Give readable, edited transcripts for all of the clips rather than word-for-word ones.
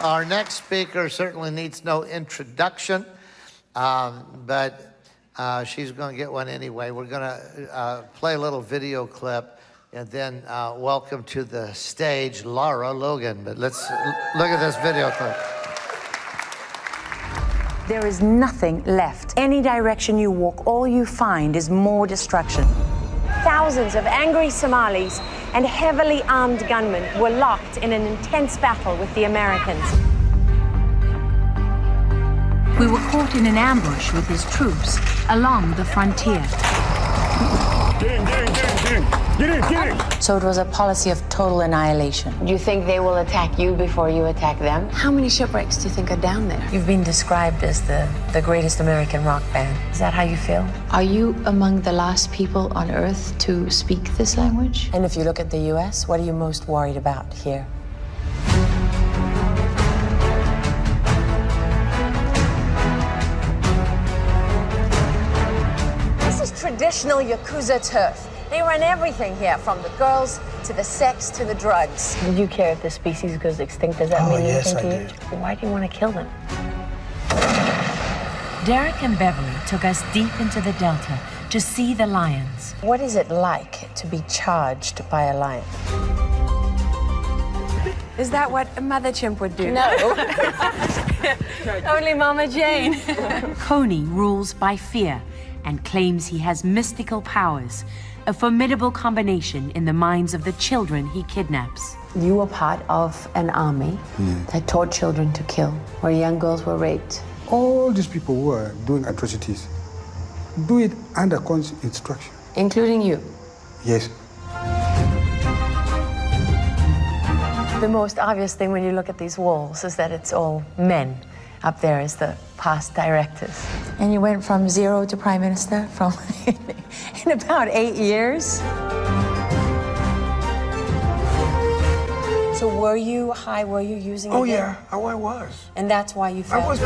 Our next speaker certainly needs no introduction, but she's going to get one anyway. We're going to play a little video clip and then welcome to the stage Lara Logan. But let's look at this video clip. There is nothing left. Any direction you walk, all you find is more destruction. Thousands of angry Somalis and heavily armed gunmen were locked in an intense battle with the Americans. We were caught in an ambush with his troops along the frontier. So it was a policy of total annihilation. Do you think they will attack you before you attack them? How many shipwrecks do you think are down there? You've been described as the greatest American rock band. Is that how you feel? Are you among the last people on Earth to speak this language? And if you look at the U.S., what are you most worried about here? This is traditional Yakuza turf. They run everything here, from the girls to the sex to the drugs. Did you care if the species goes extinct? Does that mean anything to you? Why do you want to kill them? Derek and Beverly took us deep into the Delta to see the lions. What is it like to be charged by a lion? Is that what a mother chimp would do? No. Only Mama Jane. Coney rules by fear and claims he has mystical powers, a formidable combination in the minds of the children he kidnaps. You were part of an army that taught children to kill, where young girls were raped. All these people who are doing atrocities do it under constant instruction. Including you. Yes. The most obvious thing when you look at these walls is that it's all men. Up there is the past directors. And you went from 0 to prime minister in about 8 years. So were you high? Were you using it? Oh, yeah, I was. And that's why you fell? I was.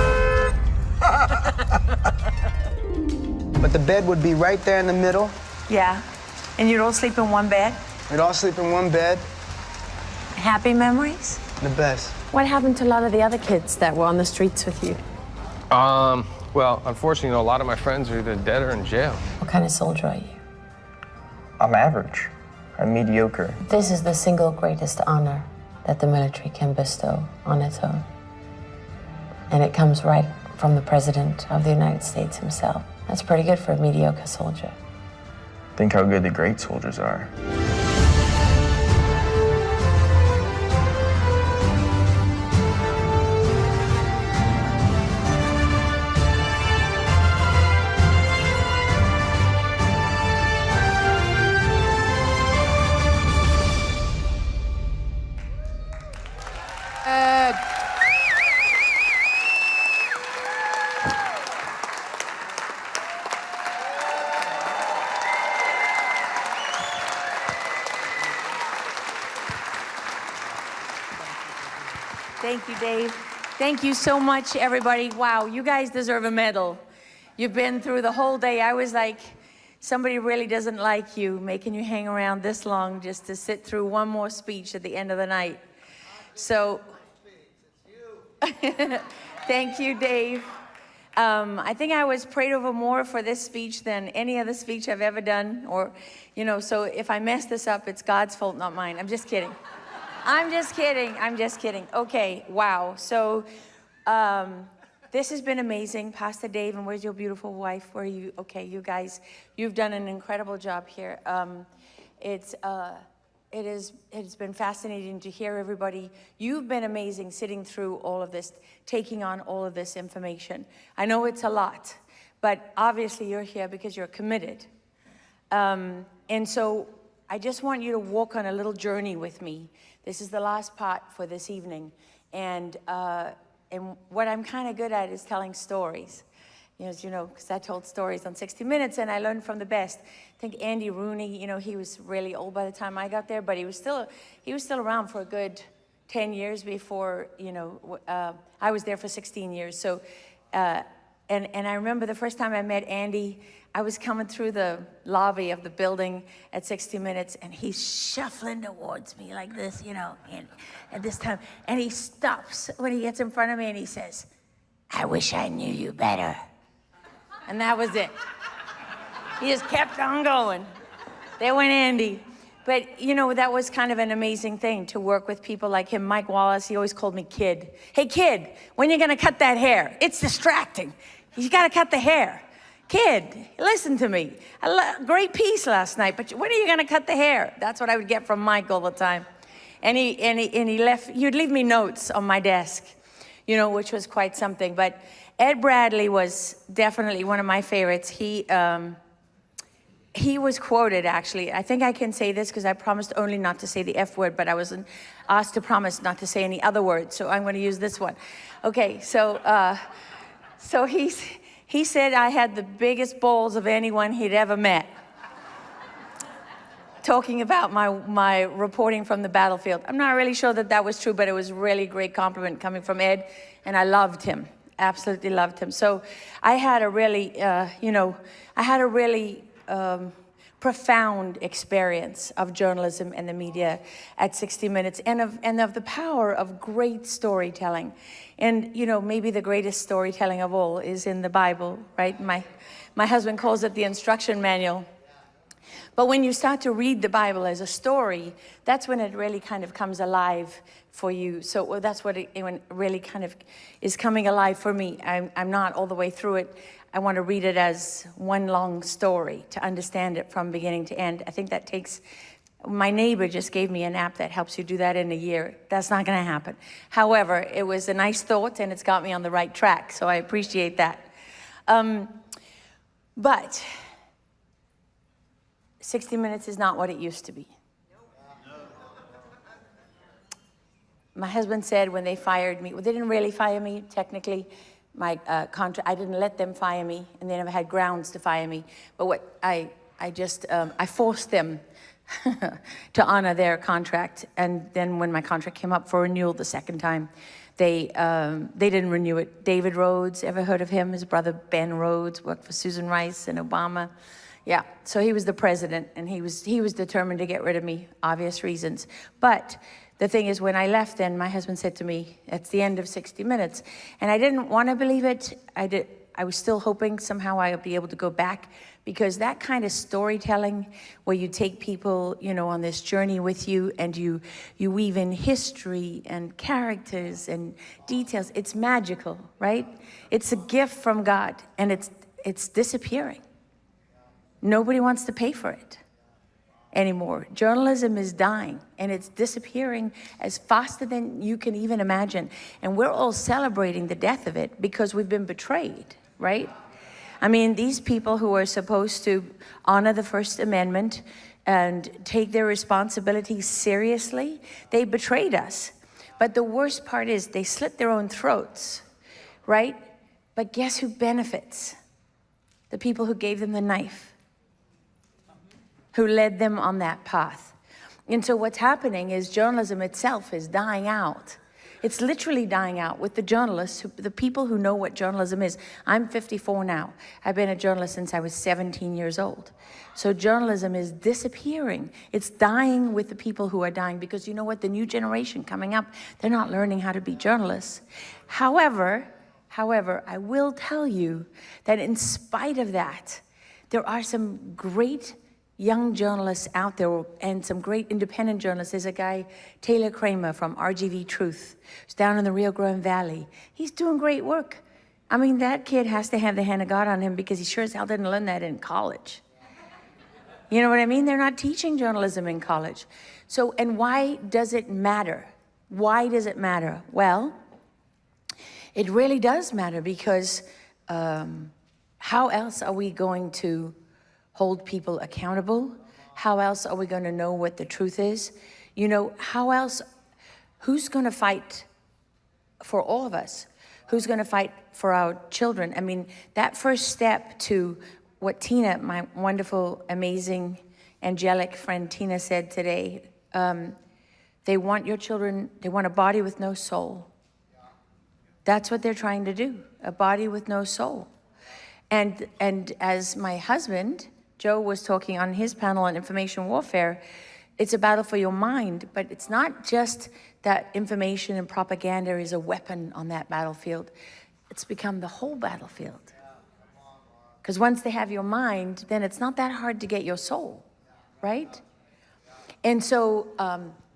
But the bed would be right there in the middle. Yeah. And you'd all sleep in one bed? We'd all sleep in one bed. Happy memories? The best. What happened to a lot of the other kids that were on the streets with you? Well, unfortunately, a lot of my friends are either dead or in jail. What kind of soldier are you? I'm average. I'm mediocre. This is the single greatest honor that the military can bestow on its own. And it comes right from the President of the United States himself. That's pretty good for a mediocre soldier. Think how good the great soldiers are. Thank you, Dave. Thank you so much, everybody. Wow, you guys deserve a medal. You've been through the whole day. I was like, somebody really doesn't like you, making you hang around this long just to sit through one more speech at the end of the night. So, thank you, Dave. I think I was prayed over more for this speech than any other speech I've ever done. Or, you know, so if I mess this up, it's God's fault, not mine. I'm just kidding. I'm just kidding. I'm just kidding. Okay, wow. So this has been amazing. Pastor Dave, and where's your beautiful wife? Where are you? Okay, you guys, you've done an incredible job here. It's been fascinating to hear everybody. You've been amazing sitting through all of this, taking on all of this information. I know it's a lot, but obviously you're here because you're committed. And so I just want you to walk on a little journey with me. This is the last part for this evening. And what I'm kind of good at is telling stories. As you know, because I told stories on 60 Minutes and I learned from the best. I think Andy Rooney, you know, he was really old by the time I got there, but he was still around for a good 10 years before, you know, I was there for 16 years. So and I remember the first time I met Andy, I was coming through the lobby of the building at 60 Minutes, and he's shuffling towards me like this, you know, and at this time, and he stops when he gets in front of me and he says, "I wish I knew you better." And that was it. He just kept on going. There went Andy. But, you know, that was kind of an amazing thing to work with people like him. Mike Wallace, he always called me kid. "Hey, kid, when you gonna cut that hair? It's distracting. You gotta cut the hair. Kid, listen to me. Great piece last night, but when are you gonna cut the hair?" That's what I would get from Mike all the time. And he'd leave me notes on my desk, you know, which was quite something. But Ed Bradley was definitely one of my favorites. He was quoted, actually. I think I can say this because I promised only not to say the F word, but I was asked to promise not to say any other words, so I'm going to use this one. Okay, so he said I had the biggest balls of anyone he'd ever met. Talking about my reporting from the battlefield. I'm not really sure that that was true, but it was a really great compliment coming from Ed, and I loved him, absolutely loved him. So I had a really, profound experience of journalism and the media at 60 Minutes, and of the power of great storytelling. And, you know, maybe the greatest storytelling of all is in the Bible, right? My husband calls it the instruction manual. But when you start to read the Bible as a story, that's when it really kind of comes alive for you. So that's what it really kind of is coming alive for me. I'm not all the way through it. I want to read it as one long story to understand it from beginning to end. I think that takes, my neighbor just gave me an app that helps you do that in a year. That's not going to happen. However, it was a nice thought, and it's got me on the right track, so I appreciate that. But 60 Minutes is not what it used to be. My husband said when they fired me, well, they didn't really fire me, technically. My contract, I didn't let them fire me, and they never had grounds to fire me. But what I forced them to honor their contract. And then when my contract came up for renewal the second time, they didn't renew it. David Rhodes, ever heard of him? His brother Ben Rhodes worked for Susan Rice and Obama. Yeah, so he was the president, and he was determined to get rid of me, obvious reasons. But the thing is, when I left, then my husband said to me, "It's the end of 60 Minutes." And I didn't want to believe it. I was still hoping somehow I would be able to go back, because that kind of storytelling where you take people, you know, on this journey with you, and you weave in history and characters and details, it's magical, right? It's a gift from God, and it's disappearing. Nobody wants to pay for it anymore. Journalism is dying, and it's disappearing as faster than you can even imagine. And we're all celebrating the death of it because we've been betrayed, right? I mean, these people who are supposed to honor the First Amendment and take their responsibilities seriously, they betrayed us. But the worst part is they slit their own throats, right? But guess who benefits? The people who gave them the knife, who led them on that path. And so what's happening is journalism itself is dying out. It's literally dying out with the journalists, the people who know what journalism is. I'm 54 now. I've been a journalist since I was 17 years old. So journalism is disappearing. It's dying with the people who are dying, because you know what? The new generation coming up, they're not learning how to be journalists. However, I will tell you that in spite of that, there are some great young journalists out there, and some great independent journalists. There's a guy, Taylor Kramer from RGV Truth, who's down in the Rio Grande Valley. He's doing great work. I mean, that kid has to have the hand of God on him, because he sure as hell didn't learn that in college. You know what I mean? They're not teaching journalism in college. So, and why does it matter? Why does it matter? Well, it really does matter, because how else are we going to hold people accountable? How else are we going to know what the truth is? You know, how else, who's going to fight for all of us? Who's going to fight for our children? I mean, that first step to what Tina, my wonderful, amazing, angelic friend Tina said today, they want your children, they want a body with no soul. That's what they're trying to do, a body with no soul. And as my husband, Joe, was talking on his panel on information warfare, it's a battle for your mind, but it's not just that information and propaganda is a weapon on that battlefield. It's become the whole battlefield. Because once they have your mind, then it's not that hard to get your soul, right? And so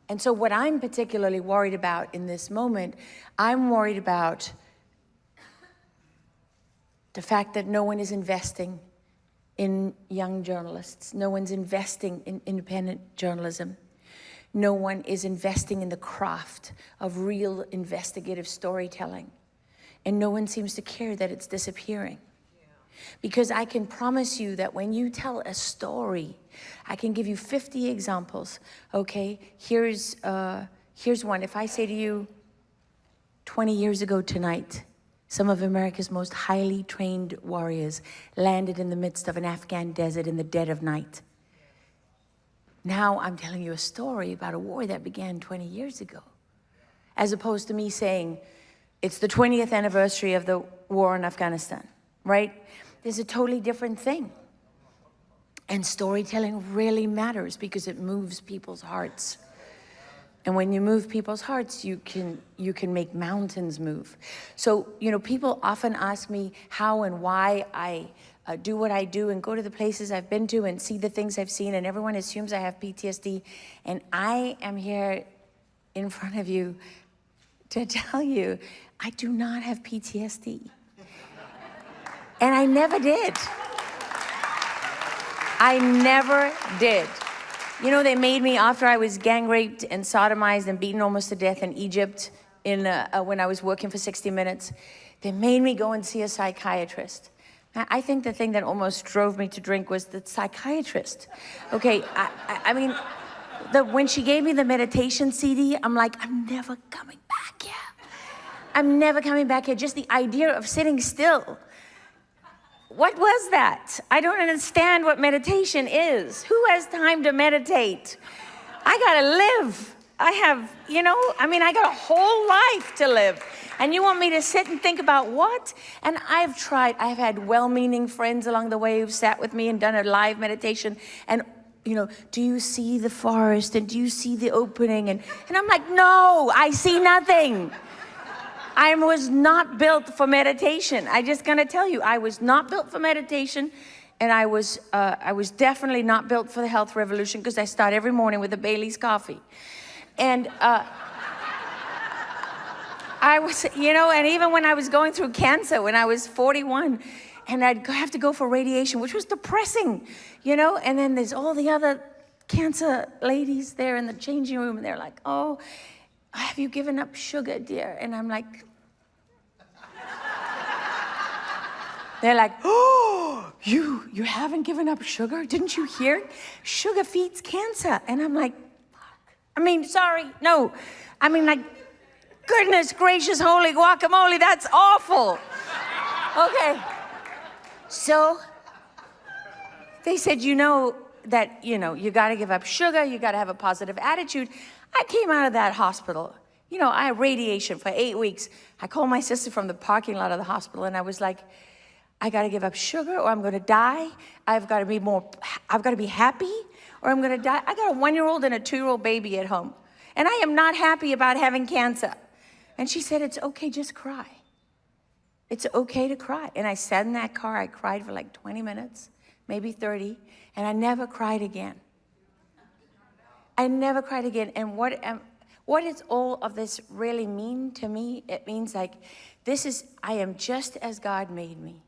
what I'm particularly worried about in this moment, I'm worried about the fact that no one is investing in young journalists. No one's investing in independent journalism. No one is investing in the craft of real investigative storytelling. And no one seems to care that it's disappearing. Because I can promise you that when you tell a story, I can give you 50 examples, okay? Here's one. If I say to you, 20 years ago tonight, some of America's most highly trained warriors landed in the midst of an Afghan desert in the dead of night. Now I'm telling you a story about a war that began 20 years ago, as opposed to me saying, it's the 20th anniversary of the war in Afghanistan, right? There's a totally different thing. And storytelling really matters because it moves people's hearts. And when you move people's hearts, you can make mountains move. So, you know, people often ask me how and why I do what I do and go to the places I've been to and see the things I've seen, and everyone assumes I have PTSD. And I am here in front of you to tell you, I do not have PTSD. And I never did. I never did. You know, they made me, after I was gang raped and sodomized and beaten almost to death in Egypt when I was working for 60 Minutes, they made me go and see a psychiatrist. I think the thing that almost drove me to drink was the psychiatrist. Okay, I mean, when she gave me the meditation CD, I'm like, I'm never coming back here. I'm never coming back here. Just the idea of sitting still. What was that? I don't understand what meditation is. Who has time to meditate? I gotta live. I have, you know, I mean, I got a whole life to live. And you want me to sit and think about what? And I've tried. I've had well-meaning friends along the way who've sat with me and done a live meditation. And, you know, do you see the forest? And do you see the opening? And I'm like, no, I see nothing. I was not built for meditation. I just gonna tell you, I was not built for meditation, and I was definitely not built for the health revolution because I start every morning with a Bailey's coffee. And I was, you know, and even when I was going through cancer, when I was 41, and I'd have to go for radiation, which was depressing, you know, and then there's all the other cancer ladies there in the changing room, and they're like, oh, have you given up sugar, dear? And I'm like, they're like, oh, you haven't given up sugar? Didn't you hear? Sugar feeds cancer. And I'm like, fuck. I mean, sorry, no. I mean, like, goodness gracious, holy guacamole, that's awful. Okay. So they said, you know, that, you know, you gotta give up sugar, you gotta have a positive attitude. I came out of that hospital. You know, I had radiation for 8 weeks. I called my sister from the parking lot of the hospital, and I was like, I gotta give up sugar or I'm gonna die. I've gotta be happy or I'm gonna die. I got a 1-year-old and a 2-year-old baby at home. And I am not happy about having cancer. And she said, it's okay, just cry. It's okay to cry. And I sat in that car, I cried for like 20 minutes, maybe 30, and I never cried again. I never cried again. And what does all of this really mean to me? It means like, I am just as God made me.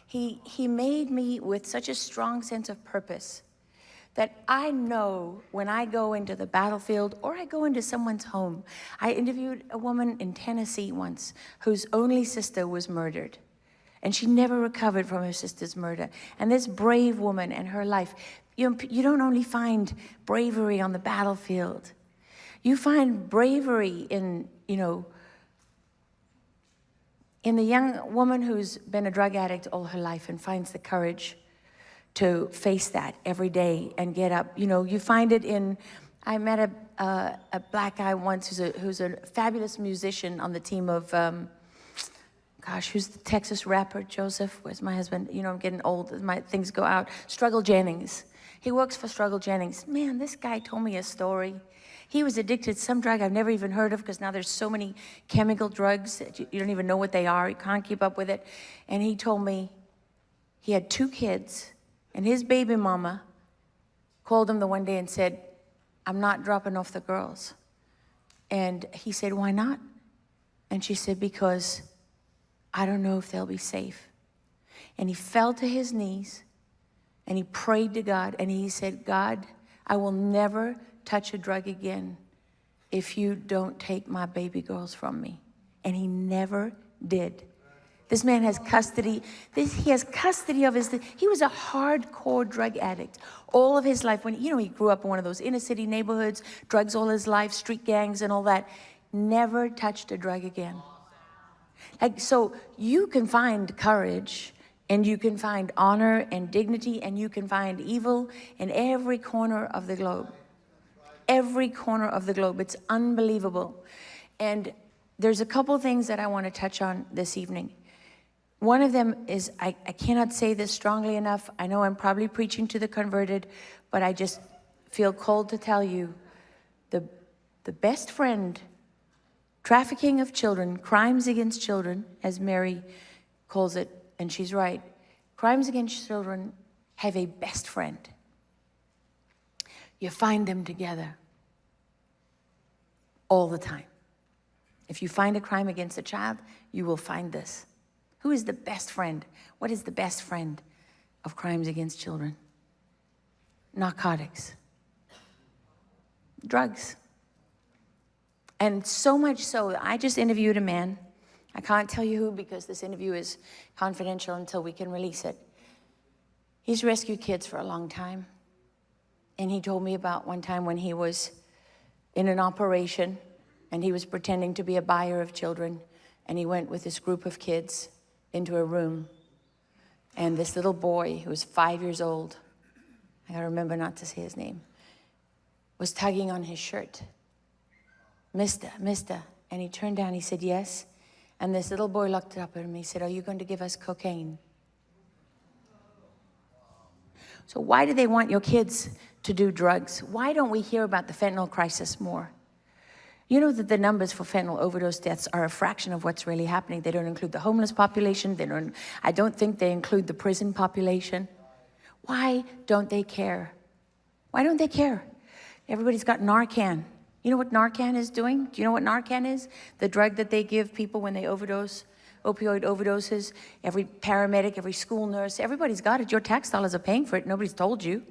He made me with such a strong sense of purpose that I know when I go into the battlefield or I go into someone's home. I interviewed a woman in Tennessee once whose only sister was murdered. And she never recovered from her sister's murder. And this brave woman and her life, you don't only find bravery on the battlefield. You find bravery in, you know, in the young woman who's been a drug addict all her life and finds the courage to face that every day and get up. You know, you find it in, I met a black guy once who's a fabulous musician on the team of gosh, who's the Texas rapper, Joseph? Where's my husband? You know, I'm getting old, my things go out. Struggle Jennings. He works for Struggle Jennings. Man, this guy told me a story. He was addicted to some drug I've never even heard of, because now there's so many chemical drugs that you don't even know what they are. You can't keep up with it. And he told me he had 2 kids, and his baby mama called him the one day and said, I'm not dropping off the girls. And he said, why not? And she said, because I don't know if they'll be safe. And he fell to his knees and he prayed to God, and he said, God, I will never touch a drug again if you don't take my baby girls from me. And he never did. This man has custody. He has custody of his, he was a hardcore drug addict all of his life. When, you know, he grew up in one of those inner city neighborhoods, drugs all his life, street gangs and all that. Never touched a drug again. Like, so you can find courage, and you can find honor and dignity, and you can find evil in every corner of the globe. Every corner of the globe. It's unbelievable. And there's a couple things that I want to touch on this evening. One of them is, I cannot say this strongly enough. I know I'm probably preaching to the converted, but I just feel called to tell you, the best friend, trafficking of children, crimes against children, as Mary calls it, and she's right, crimes against children have a best friend. You find them together all the time. If you find a crime against a child, you will find this. Who is the best friend? What is the best friend of crimes against children? Narcotics. Drugs. And so much so, I just interviewed a man. I can't tell you who, because this interview is confidential until we can release it. He's rescued kids for a long time. And he told me about one time when he was in an operation and he was pretending to be a buyer of children, and he went with this group of kids into a room, and this little boy who was 5 years old, I gotta remember not to say his name, was tugging on his shirt. Mister, and he turned down, he said, yes. And this little boy looked up at him, he said, are you going to give us cocaine? So why do they want your kids to do drugs? Why don't we hear about the fentanyl crisis more? You know that the numbers for fentanyl overdose deaths are a fraction of what's really happening. They don't include the homeless population. I don't think they include the prison population. Why don't they care? Why don't they care? Everybody's got Narcan. You know what Narcan is doing? Do you know what Narcan is? The drug that they give people when they overdose, opioid overdoses. Every paramedic, every school nurse, everybody's got it. Your tax dollars are paying for it. Nobody's told you.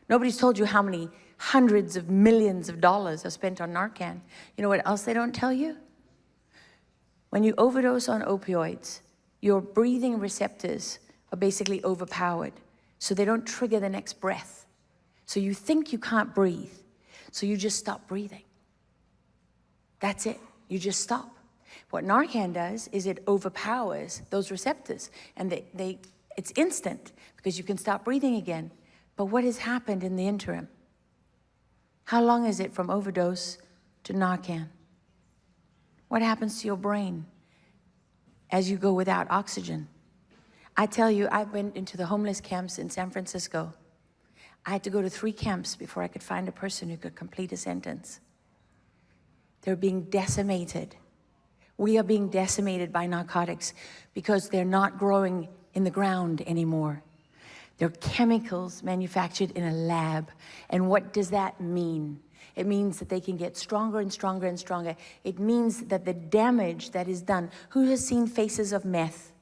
Nobody's told you how many hundreds of millions of dollars are spent on Narcan. You know what else they don't tell you? When you overdose on opioids, your breathing receptors are basically overpowered, so they don't trigger the next breath. So you think you can't breathe, so you just stop breathing. That's it. You just stop. What Narcan does is it overpowers those receptors, and it's instant because you can stop breathing again. But what has happened in the interim? How long is it from overdose to Narcan? What happens to your brain as you go without oxygen? I tell you, I went into the homeless camps in San Francisco. I had to go to 3 camps before I could find a person who could complete a sentence. They're being decimated. We are being decimated by narcotics because they're not growing in the ground anymore. They're chemicals manufactured in a lab. And what does that mean? It means that they can get stronger and stronger and stronger. It means that the damage that is done. Who has seen Faces of Meth?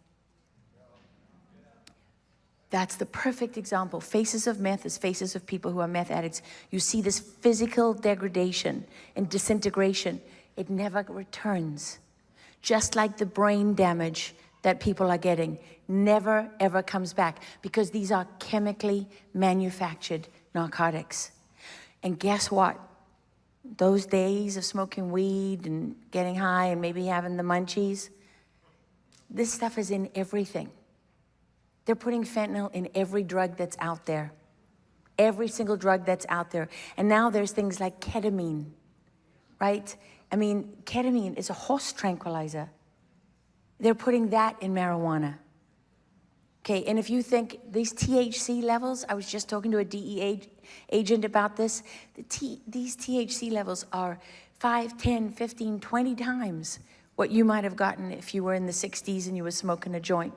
That's the perfect example. Faces of Meth is faces of people who are meth addicts. You see this physical degradation and disintegration. It never returns. Just like the brain damage that people are getting never, ever comes back, because these are chemically manufactured narcotics. And guess what? Those days of smoking weed and getting high and maybe having the munchies, this stuff is in everything. They're putting fentanyl in every drug that's out there. Every single drug that's out there. And now there's things like ketamine, right? I mean, ketamine is a horse tranquilizer. They're putting that in marijuana. Okay, and if you think these THC levels, I was just talking to a DEA agent about this, these THC levels are 5, 10, 15, 20 times what you might have gotten if you were in the 60s and you were smoking a joint.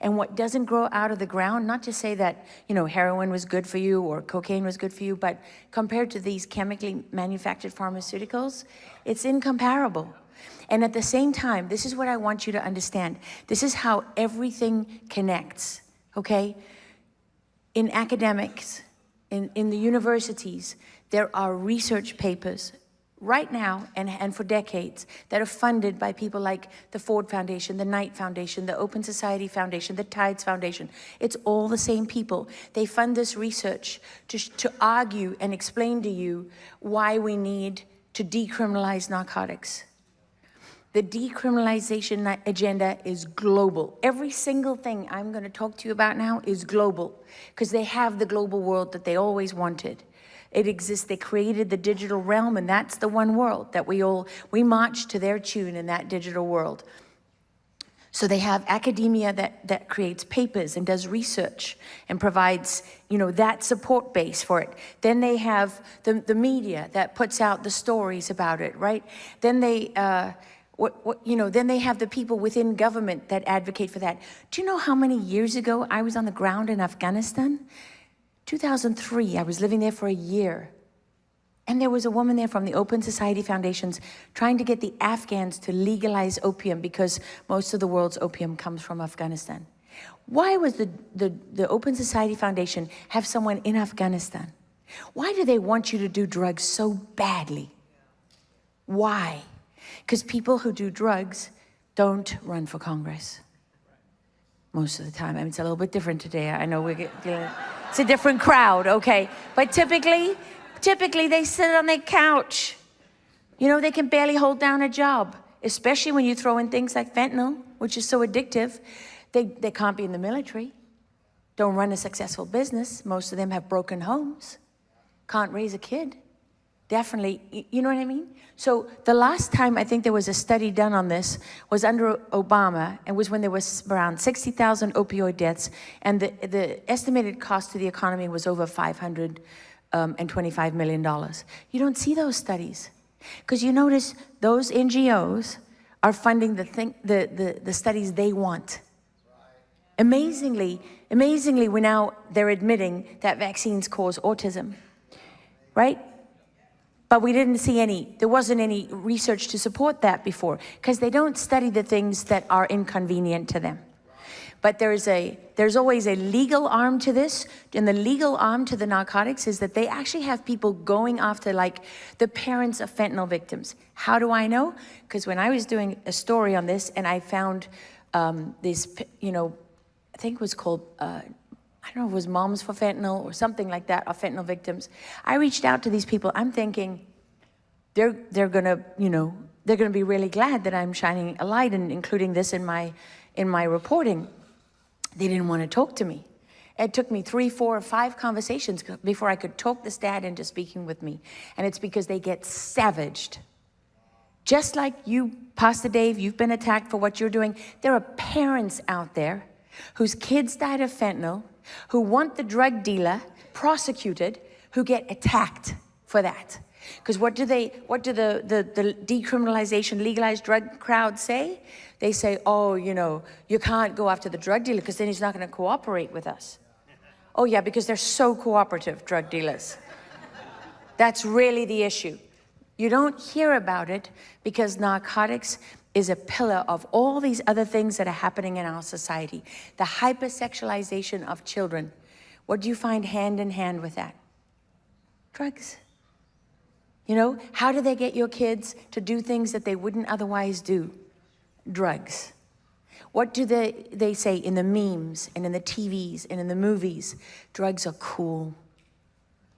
And what doesn't grow out of the ground, not to say that, you know, heroin was good for you or cocaine was good for you, but compared to these chemically manufactured pharmaceuticals, it's incomparable. And at the same time, this is what I want you to understand. This is how everything connects, okay? In academics, in the universities, there are research papers right now and for decades that are funded by people like the Ford Foundation, the Knight Foundation, the Open Society Foundation, the Tides Foundation. It's all the same people. They fund this research to argue and explain to you why we need to decriminalize narcotics. The decriminalization agenda is global. Every single thing I'm going to talk to you about now is global, because they have the global world that they always wanted. It exists. They created the digital realm, and that's the one world that we march to their tune in that digital world. So they have academia that creates papers and does research and provides, you know, that support base for it. Then they have the media that puts out the stories about it, right? Then they, then they have the people within government that advocate for that. Do you know how many years ago I was on the ground in Afghanistan? 2003, I was living there for a year. And there was a woman there from the Open Society Foundations trying to get the Afghans to legalize opium because most of the world's opium comes from Afghanistan. Why was the Open Society Foundation have someone in Afghanistan? Why do they want you to do drugs so badly? Why? Because people who do drugs don't run for Congress. Most of the time. I mean, it's a little bit different today. I know it's a different crowd, okay? But typically they sit on their couch. You know, they can barely hold down a job, especially when you throw in things like fentanyl, which is so addictive. They can't be in the military, don't run a successful business. Most of them have broken homes, can't raise a kid. Definitely, you know what I mean? So the last time I think there was a study done on this was under Obama, and was when there was around 60,000 opioid deaths, and the estimated cost to the economy was over $525 million. You don't see those studies, because you notice those NGOs are funding the studies they want. Amazingly, they're admitting that vaccines cause autism, right? But we didn't see there wasn't any research to support that before, because they don't study the things that are inconvenient to them. But there's always a legal arm to this, and the legal arm to the narcotics is that they actually have people going after, like, the parents of fentanyl victims. How do I know? Because when I was doing a story on this, and I found this, you know, I think it was called, I don't know if it was Moms for Fentanyl or something like that, of fentanyl victims. I reached out to these people. I'm thinking they're gonna be really glad that I'm shining a light and including this in my reporting. They didn't want to talk to me. It took me 3, 4, or 5 conversations before I could talk this dad into speaking with me. And it's because they get savaged. Just like you, Pastor Dave, you've been attacked for what you're doing. There are parents out there whose kids died of fentanyl, who want the drug dealer prosecuted, who get attacked for that. Because what do the decriminalization, legalized drug crowd say? They say, oh, you know, you can't go after the drug dealer because then he's not going to cooperate with us. Oh yeah, because they're so cooperative, drug dealers. That's really the issue. You don't hear about it because narcotics is a pillar of all these other things that are happening in our society. The hypersexualization of children. What do you find hand in hand with that? Drugs. You know, how do they get your kids to do things that they wouldn't otherwise do? Drugs. What do they say in the memes and in the TVs and in the movies? Drugs are cool.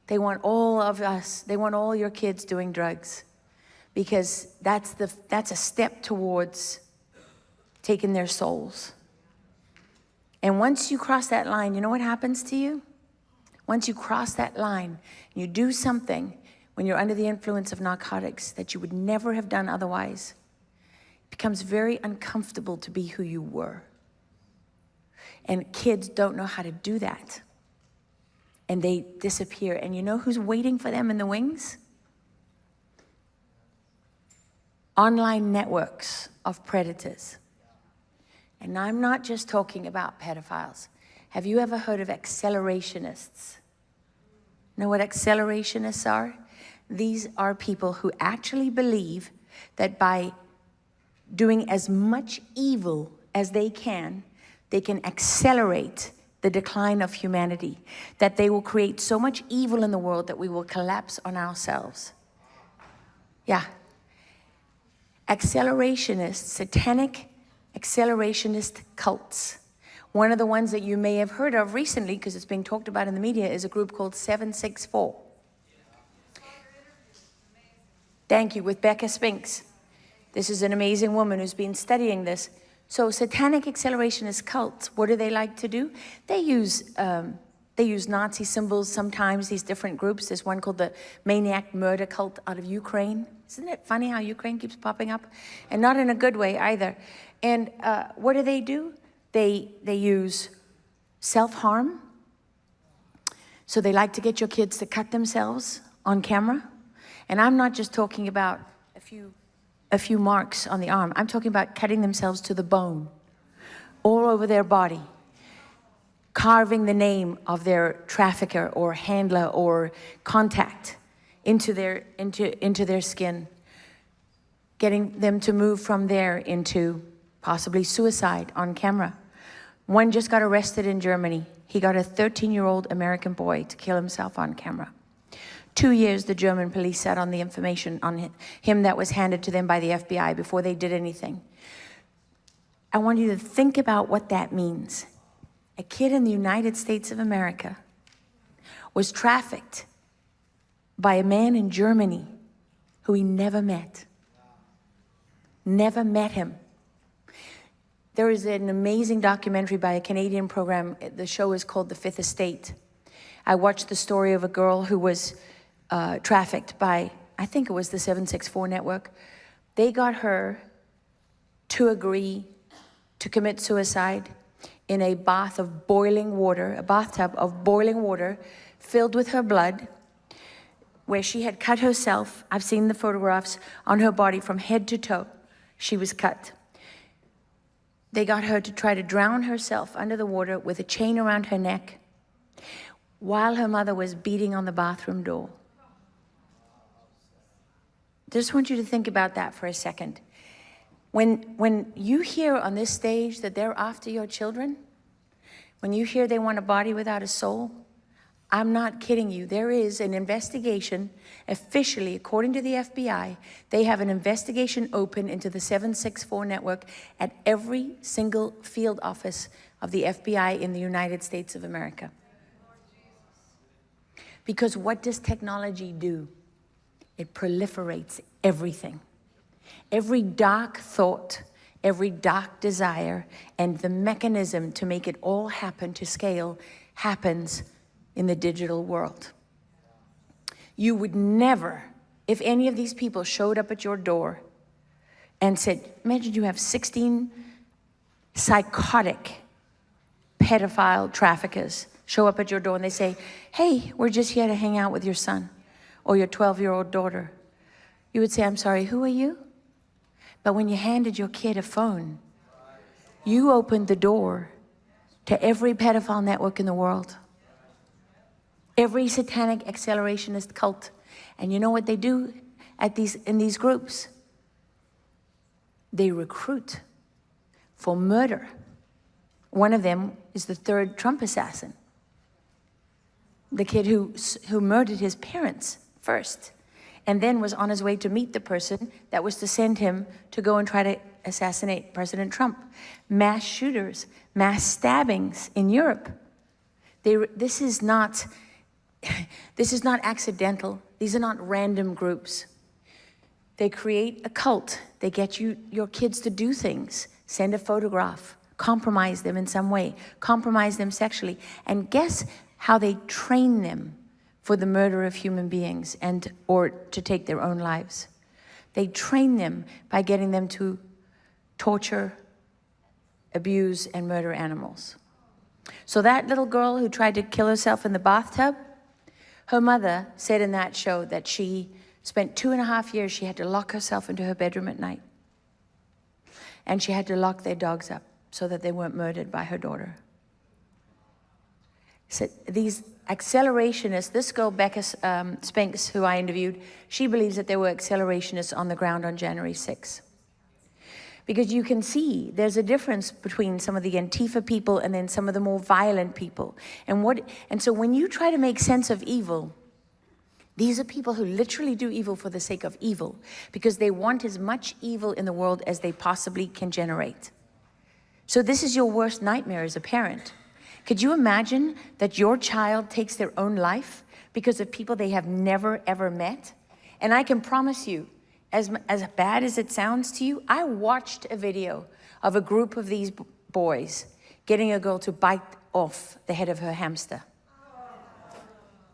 They want all of us, they want all your kids doing drugs, because that's a step towards taking their souls. And once you cross that line, you know what happens to you? Once you cross that line, you do something when you're under the influence of narcotics that you would never have done otherwise. becomes very uncomfortable to be who you were. And kids don't know how to do that. And they disappear. And you know who's waiting for them in the wings? Online networks of predators. And I'm not just talking about pedophiles. Have you ever heard of accelerationists? Know what accelerationists are? These are people who actually believe that by doing as much evil as they can accelerate the decline of humanity, that they will create so much evil in the world that we will collapse on ourselves. Yeah. Accelerationists, satanic accelerationist cults. One of the ones that you may have heard of recently, because it's being talked about in the media, is a group called 764. Thank you, with Becca Spinks. This is an amazing woman who's been studying this. So satanic accelerationist cults, what do they like to do? They use Nazi symbols sometimes, these different groups. There's one called the Maniac Murder Cult out of Ukraine. Isn't it funny how Ukraine keeps popping up? And not in a good way either. And what do? They use self-harm. So they like to get your kids to cut themselves on camera. And I'm not just talking about a few marks on the arm. I'm talking about cutting themselves to the bone, all over their body, carving the name of their trafficker or handler or contact into their skin, getting them to move from there into possibly suicide on camera. One just got arrested in Germany. He got a 13-year-old American boy to kill himself on camera. 2 years the German police sat on the information on him that was handed to them by the FBI before they did anything. I want you to think about what that means. A kid in the United States of America was trafficked by a man in Germany who he never met. Never met him. There is an amazing documentary by a Canadian program. The show is called The Fifth Estate. I watched the story of a girl who was trafficked by, I think it was the 764 network. They got her to agree to commit suicide in a bath of boiling water, a bathtub of boiling water filled with her blood, where she had cut herself. I've seen the photographs on her body from head to toe. She was cut. They got her to try to drown herself under the water with a chain around her neck while her mother was beating on the bathroom door. Just want you to think about that for a second. When you hear on this stage that they're after your children, when you hear they want a body without a soul, I'm not kidding you. There is an investigation, officially, according to the FBI, they have an investigation open into the 764 network at every single field office of the FBI in the United States of America. Because what does technology do? It proliferates everything. Every dark thought, every dark desire, and the mechanism to make it all happen to scale happens in the digital world. You would never, if any of these people showed up at your door and said, imagine you have 16 psychotic pedophile traffickers show up at your door and they say, hey, we're just here to hang out with your son or your 12-year-old daughter. You would say, I'm sorry, who are you? But when you handed your kid a phone, you opened the door to every pedophile network in the world, every satanic accelerationist cult. And you know what they do in these groups? They recruit for murder. One of them is the third Trump assassin, the kid who murdered his parents first, and then was on his way to meet the person that was to send him to go and try to assassinate President Trump. Mass shooters, mass stabbings in Europe. This is not accidental. These are not random groups. They create a cult. They get your kids to do things, send a photograph, compromise them in some way, compromise them sexually, and guess how they train them for the murder of human beings or to take their own lives. They train them by getting them to torture, abuse, and murder animals. So that little girl who tried to kill herself in the bathtub, her mother said in that show that she spent 2.5 years, she had to lock herself into her bedroom at night. And she had to lock their dogs up so that they weren't murdered by her daughter. So these accelerationists, this girl, Becca Spinks, who I interviewed, she believes that there were accelerationists on the ground on January 6th. Because you can see there's a difference between some of the Antifa people and then some of the more violent people. And so when you try to make sense of evil, these are people who literally do evil for the sake of evil, because they want as much evil in the world as they possibly can generate. So this is your worst nightmare as a parent. Could you imagine that your child takes their own life because of people they have never, ever met? And I can promise you, as bad as it sounds to you, I watched a video of a group of these boys getting a girl to bite off the head of her hamster.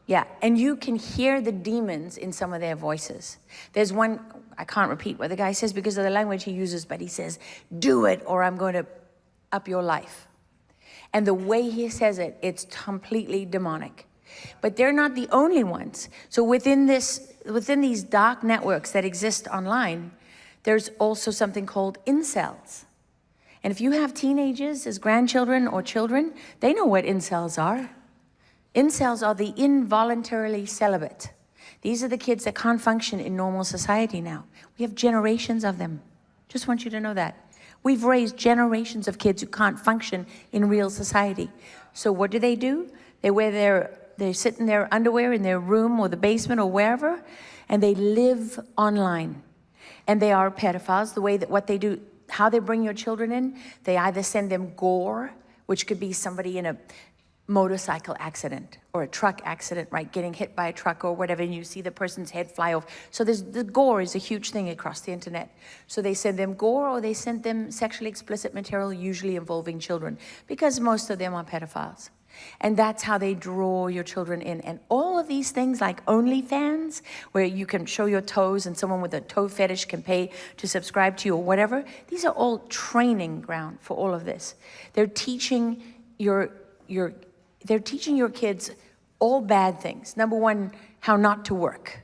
Yeah, and you can hear the demons in some of their voices. There's one, I can't repeat what the guy says because of the language he uses, but he says, "Do it or I'm going to up your life." And the way he says it, it's completely demonic. But they're not the only ones. So within these dark networks that exist online, there's also something called incels. And if you have teenagers as grandchildren or children, they know what incels are. Incels are the involuntarily celibate. These are the kids that can't function in normal society now. We have generations of them. Just want you to know that. We've raised generations of kids who can't function in real society. So what do? They sit in their underwear in their room or the basement or wherever, and they live online. And they are pedophiles. What they do, how they bring your children in, they either send them gore, which could be somebody in a motorcycle accident or a truck accident, right? Getting hit by a truck or whatever, and you see the person's head fly off. So the gore is a huge thing across the internet. So they send them gore or they send them sexually explicit material, usually involving children, because most of them are pedophiles. And that's how they draw your children in. And all of these things like OnlyFans, where you can show your toes and someone with a toe fetish can pay to subscribe to you or whatever, these are all training ground for all of this. They're teaching your kids all bad things. Number one, how not to work,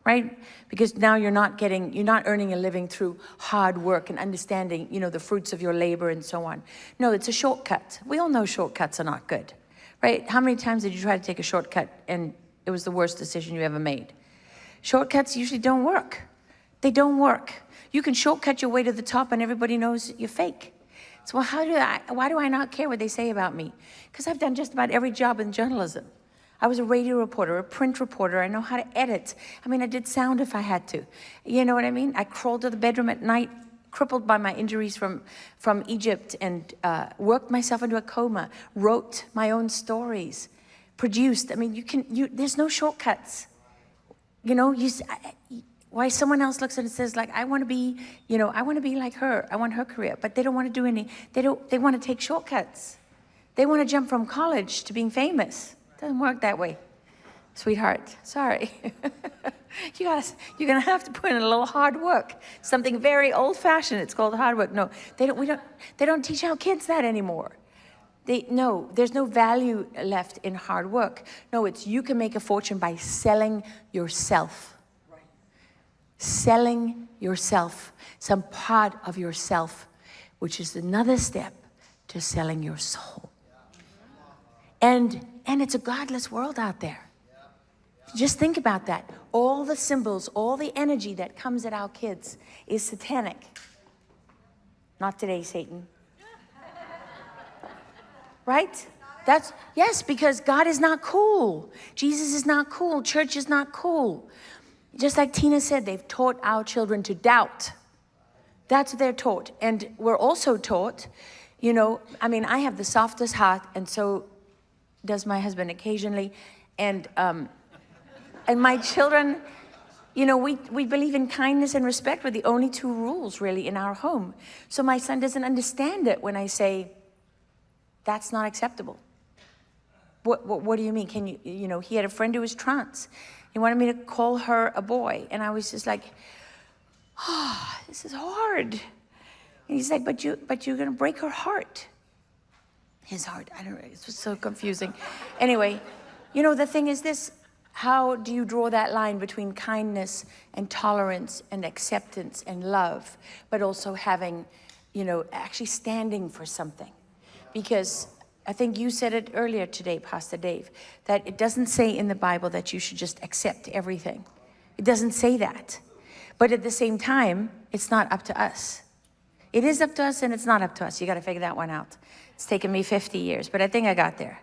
right? Because now you're not earning a living through hard work and understanding, the fruits of your labor and so on. No, it's a shortcut. We all know shortcuts are not good, right? How many times did you try to take a shortcut and it was the worst decision you ever made? Shortcuts usually don't work. They don't work. You can shortcut your way to the top and everybody knows you're fake. So why do I not care what they say about me? Because I've done just about every job in journalism. I was a radio reporter, a print reporter. I know how to edit. I did sound if I had to. You know what I mean? I crawled to the bedroom at night, crippled by my injuries from Egypt, and worked myself into a coma, wrote my own stories, produced. There's no shortcuts. Why someone else looks at it and says, like, I want to be like her. I want her career. But they don't want to do they want to take shortcuts. They want to jump from college to being famous. It doesn't work that way, sweetheart. Sorry. You're going to have to put in a little hard work. Something very old-fashioned. It's called hard work. No, they don't teach our kids that anymore. There's no value left in hard work. No, it's you can make a fortune by selling yourself. Selling yourself, some part of yourself, which is another step to selling your soul. And it's a godless world out there. Just think about that. All the symbols, all the energy that comes at our kids is satanic. Not today, Satan. Right? Yes, because God is not cool. Jesus is not cool. Church is not cool. Just like Tina said, they've taught our children to doubt. That's what they're taught. And we're also taught, I have the softest heart, and so does my husband occasionally. And my children, we believe in kindness and respect were the only two rules really in our home. So my son doesn't understand it when I say, that's not acceptable. What do you mean? Can you, he had a friend who was trans. He wanted me to call her a boy. And I was just like, this is hard. And he's like, but you're going to break her heart. His heart, I don't know, it's so confusing. Anyway, you know, the thing is this, how do you draw that line between kindness and tolerance and acceptance and love, but also having, you know, actually standing for something? Because I think you said it earlier today, Pastor Dave, that it doesn't say in the Bible that you should just accept everything. It doesn't say that. But at the same time, it's not up to us. It is up to us and it's not up to us. You got to figure that one out. It's taken me 50 years, but I think I got there.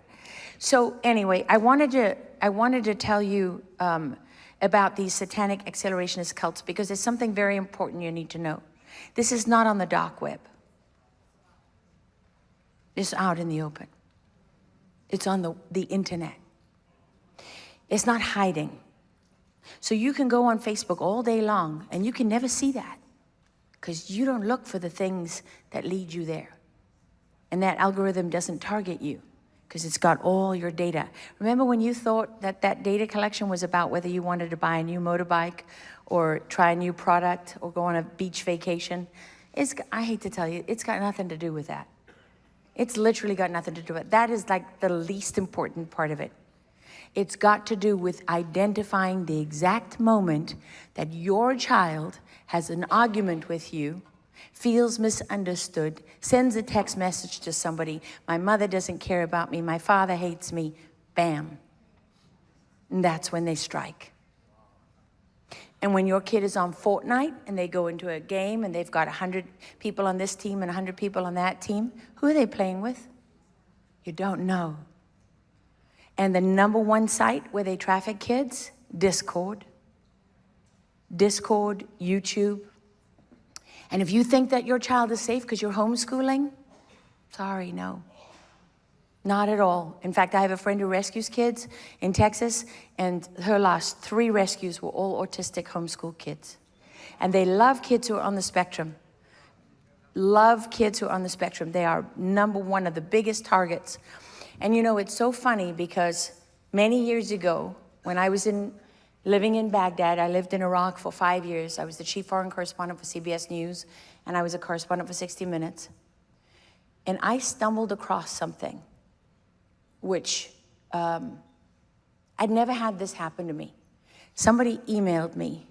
So anyway, I wanted to tell you about these satanic accelerationist cults because there's something very important you need to know. This is not on the dark web. It's out in the open. It's on the internet. It's not hiding. So you can go on Facebook all day long and you can never see that because you don't look for the things that lead you there. And that algorithm doesn't target you because it's got all your data. Remember when you thought that that data collection was about whether you wanted to buy a new motorbike or try a new product or go on a beach vacation? I hate to tell you, it's got nothing to do with that. It's literally got nothing to do with it. That is like the least important part of it. It's got to do with identifying the exact moment that your child has an argument with you, feels misunderstood, sends a text message to somebody, my mother doesn't care about me, my father hates me, bam. And that's when they strike. And when your kid is on Fortnite and they go into a game and they've got 100 people on this team and 100 people on that team, who are they playing with? You don't know. And the #1 site where they traffic kids, Discord. Discord, YouTube. And if you think that your child is safe because you're homeschooling, sorry, no. Not at all. In fact, I have a friend who rescues kids in Texas, and her last 3 rescues were all autistic homeschool kids. And they love kids who are on the spectrum. Love kids who are on the spectrum. They are #1 of the biggest targets. And you know, it's so funny because many years ago, when I was living in Baghdad, I lived in Iraq for 5 years. I was the chief foreign correspondent for CBS News, and I was a correspondent for 60 Minutes. And I stumbled across something which I'd never had this happen to me. Somebody emailed me,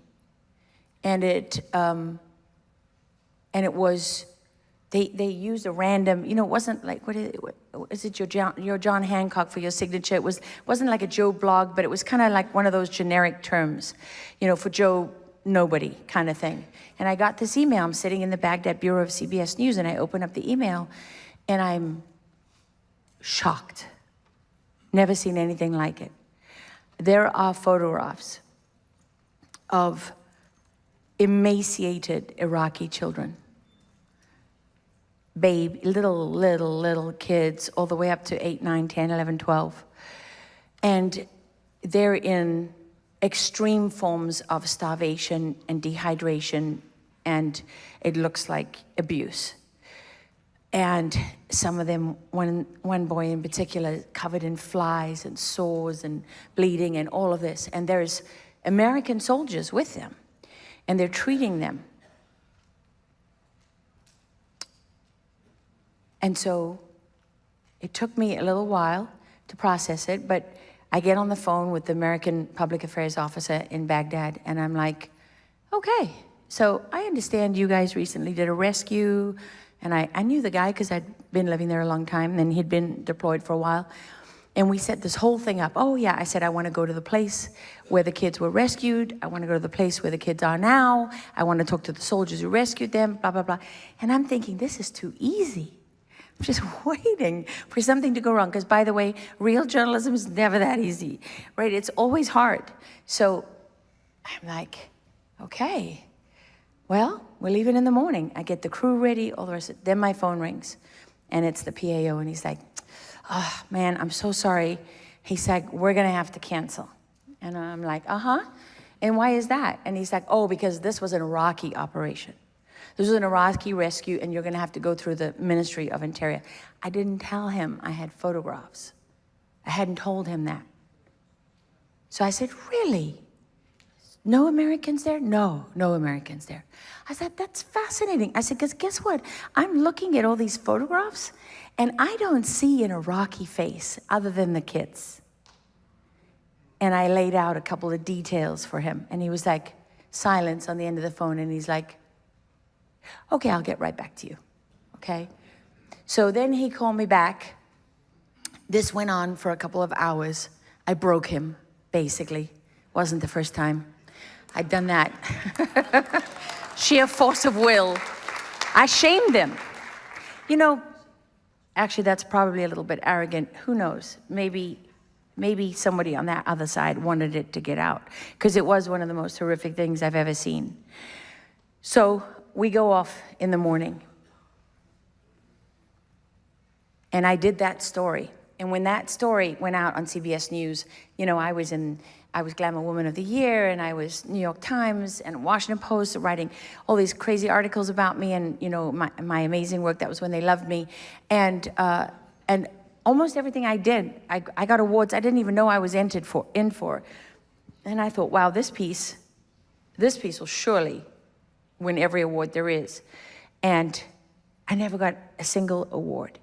and it was, they used a random, you know, it wasn't like, what is it, your John Hancock for your signature? It wasn't like a Joe blog, but it was kind of like one of those generic terms, you know, for Joe nobody kind of thing. And I got this email. I'm sitting in the Baghdad bureau of CBS News, and I open up the email, and I'm shocked. Never seen anything like it. There are photographs of emaciated Iraqi children. Little kids, all the way up to 8, 9, 10, 11, 12. And they're in extreme forms of starvation and dehydration, and it looks like abuse. And some of them, one boy in particular, covered in flies and sores and bleeding and all of this. And there's American soldiers with them, and they're treating them. And so it took me a little while to process it, but I get on the phone with the American Public Affairs officer in Baghdad, and I'm like, okay, so I understand you guys recently did a rescue. And I knew the guy because I'd been living there a long time, and he'd been deployed for a while. And we set this whole thing up. Oh yeah, I said, I want to go to the place where the kids were rescued. I want to go to the place where the kids are now. I want to talk to the soldiers who rescued them, blah, blah, blah. And I'm thinking, this is too easy. I'm just waiting for something to go wrong. Because by the way, real journalism is never that easy, right? It's always hard. So I'm like, okay. Well, we're leaving in the morning. I get the crew ready, all the rest of it. Then my phone rings, and it's the PAO, and he's like, oh, man, I'm so sorry. He's like, we're going to have to cancel. And I'm like, uh-huh. And why is that? And he's like, oh, because this was an Iraqi operation. This was an Iraqi rescue, and you're going to have to go through the Ministry of Interior. I didn't tell him I had photographs. I hadn't told him that. So I said, really? no Americans there? No, no Americans there. I said, that's fascinating. I said, because guess what? I'm looking at all these photographs, and I don't see an Iraqi face other than the kids. And I laid out a couple of details for him, and he was like, silence on the end of the phone, and he's like, okay, I'll get right back to you, okay? So then he called me back. This went on for a couple of hours. I broke him, basically. Wasn't the first time. I'd done that. Sheer force of will. I shamed them. You know, actually, that's probably a little bit arrogant. Who knows? Maybe somebody on that other side wanted it to get out, because it was one of the most horrific things I've ever seen. So we go off in the morning. And I did that story. And when that story went out on CBS News, you know, I was Glamour Woman of the Year, and I was New York Times and Washington Post writing all these crazy articles about me and, you know, my amazing work. That was when they loved me. And almost everything I did, I got awards I didn't even know I was in for. And I thought, wow, this piece will surely win every award there is. And I never got a single award.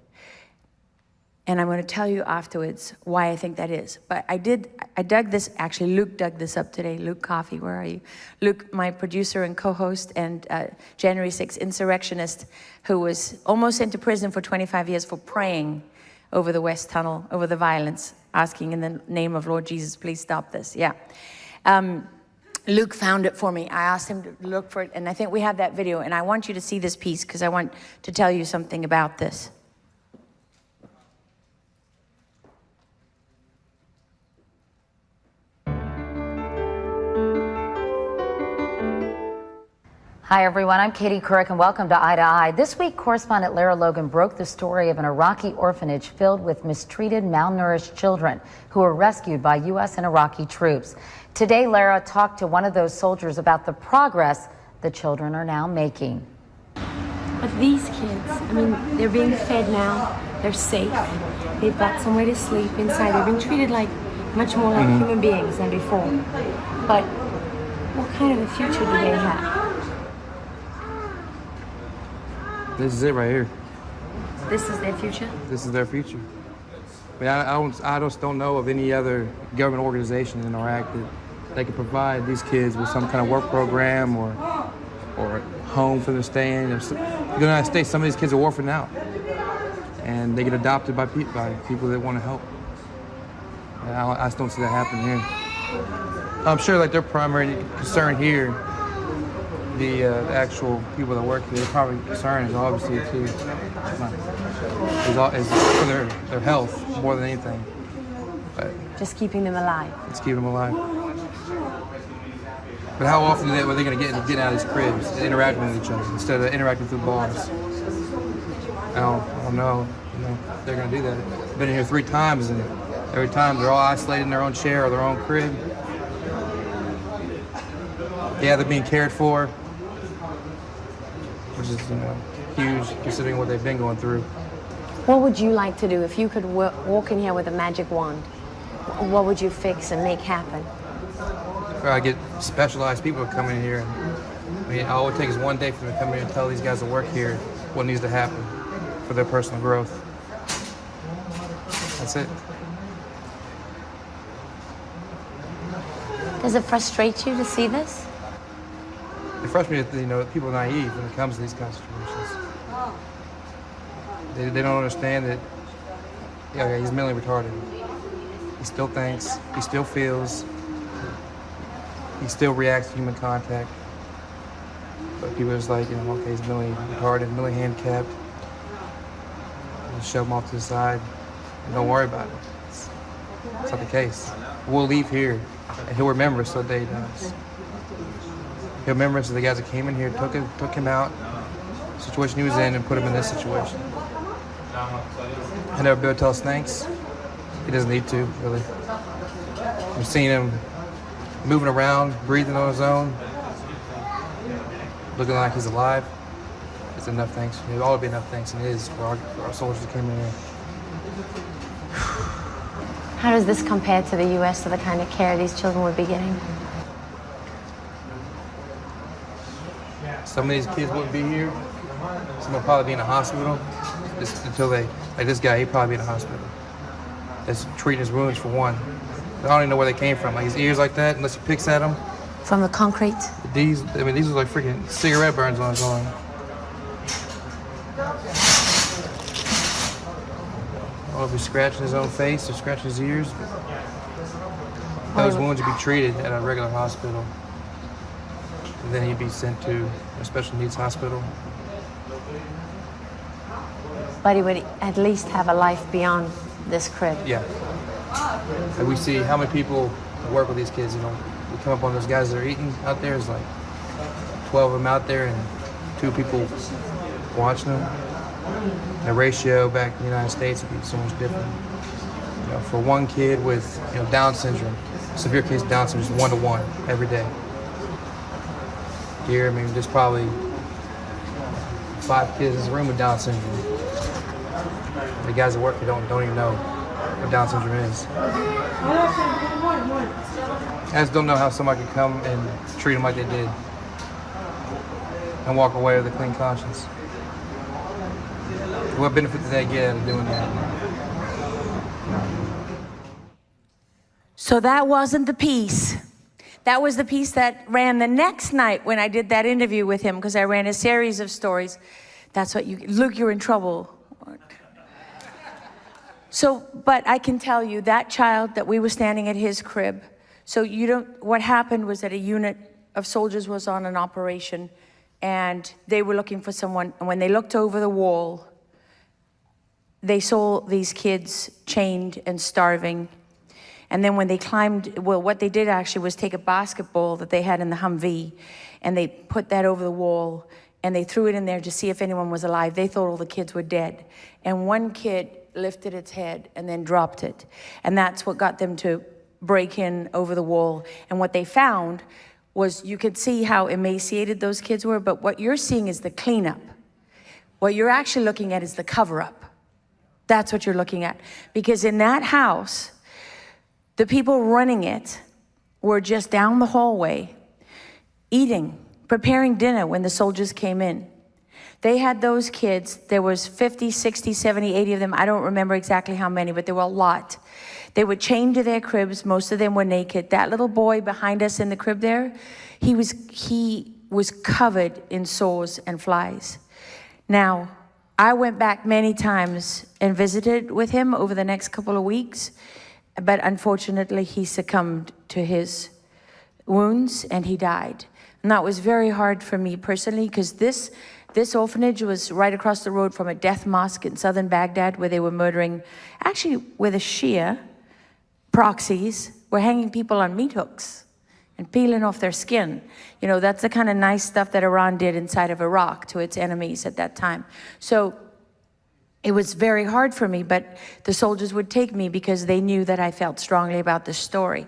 And I'm going to tell you afterwards why I think that is. But I dug this, actually Luke dug this up today. Luke Coffey, where are you? Luke, my producer and co-host and January 6th insurrectionist, who was almost sent to prison for 25 years for praying over the West Tunnel, over the violence, asking in the name of Lord Jesus, please stop this, yeah. Luke found it for me. I asked him to look for it, and I think we have that video, and I want you to see this piece because I want to tell you something about this. Hi, everyone. I'm Katie Couric, and welcome to Eye to Eye. This week, correspondent Lara Logan broke the story of an Iraqi orphanage filled with mistreated, malnourished children who were rescued by U.S. and Iraqi troops. Today, Lara talked to one of those soldiers about the progress the children are now making. But these kids, I mean, they're being fed now. They're safe. They've got somewhere to sleep inside. They're being treated like much more like human beings than before. But what kind of a future do they have? This is it right here. This is their future? This is their future. I mean, I just don't know of any other government organization in Iraq that could provide these kids with some kind of work program or a home for them to stay in. In the United States, some of these kids are orphaned out, and they get adopted by people that want to help. And I just don't see that happening here. I'm sure like their primary concern here, the actual people that work here, their primary concern is obviously is for their health more than anything. But just keeping them alive. It's keeping them alive. But how often are they going to get out of these cribs and interacting with each other instead of interacting through bars? I don't know. You know, they're going to do that. I've been in here 3 times, and every time they're all isolated in their own chair or their own crib. Yeah, they're being cared for, which is, you know, huge considering what they've been going through. What would you like to do if you could walk in here with a magic wand? What would you fix and make happen? I get specialized people to come in here. I mean, all it takes is one day for them to come in and tell these guys that work here what needs to happen for their personal growth. That's it. Does it frustrate you to see this? It frustrates me, you know, people are naive when it comes to these kinds of situations. They don't understand that, yeah, he's mentally retarded. He still thinks, he still feels, he still reacts to human contact. But people are just like, you know, okay, he's mentally retarded, mentally handicapped. Just shove him off to the side and don't worry about it. It's not the case. We'll leave here and he'll remember us so the day he does. He'll remember us as the guys that came in here, took him out, the situation he was in, and put him in this situation. He'll never be able to tell us thanks. He doesn't need to, really. We've seen him moving around, breathing on his own, looking like he's alive. It's enough thanks. It ought to be enough thanks, and it is for our soldiers that came in here. How does this compare to the U.S., to the kind of care these children would be getting? some of these kids wouldn't be here. Some would probably be in a hospital. Just until they, like this guy, he'd probably be in a hospital. That's treating his wounds for one. I don't even know where they came from. Like his ears like that, unless he picks at them. From the concrete? These are like freaking cigarette burns on his arm. I don't know if he's scratching his own face or scratching his ears. Those wounds would be treated at a regular hospital. And then he'd be sent to a special needs hospital. But he would at least have a life beyond this crib. Yeah. And we see how many people work with these kids, you know. We come up on those guys that are eating out there. There's like 12 of them out there and 2 people watching them. The ratio back in the United States would be so much different. You know, for one kid with, you know, Down syndrome, severe case of Down syndrome, is 1-to-1 every day. Here, I mean, there's probably 5 kids in this room with Down syndrome. The guys that work here don't even know what Down syndrome is. I just don't know how somebody could come and treat them like they did and walk away with a clean conscience. What benefit did they get out of doing that? So that wasn't the piece. That was the piece that ran the next night when I did that interview with him, because I ran a series of stories. That's what Luke, you're in trouble. So, but I can tell you that child that we were standing at his crib, so what happened was that a unit of soldiers was on an operation and they were looking for someone, and when they looked over the wall, they saw these kids chained and starving. And then when they climbed, well, what they did actually was take a basketball that they had in the Humvee, and they put that over the wall, and they threw it in there to see if anyone was alive. They thought all the kids were dead. And one kid lifted its head and then dropped it. And that's what got them to break in over the wall. And what they found was, you could see how emaciated those kids were, but what you're seeing is the cleanup. What you're actually looking at is the cover-up. That's what you're looking at. Because in that house, the people running it were just down the hallway, eating, preparing dinner when the soldiers came in. They had those kids, there was 50, 60, 70, 80 of them. I don't remember exactly how many, but there were a lot. They were chained to their cribs. Most of them were naked. That little boy behind us in the crib there, he was covered in sores and flies. Now, I went back many times and visited with him over the next couple of weeks, but unfortunately he succumbed to his wounds and he died. And that was very hard for me personally, because this orphanage was right across the road from a death mosque in southern Baghdad, where they were murdering, actually where the Shia proxies were hanging people on meat hooks and peeling off their skin. You know, that's the kind of nice stuff that Iran did inside of Iraq to its enemies at that time. So it was very hard for me, but the soldiers would take me because they knew that I felt strongly about this story.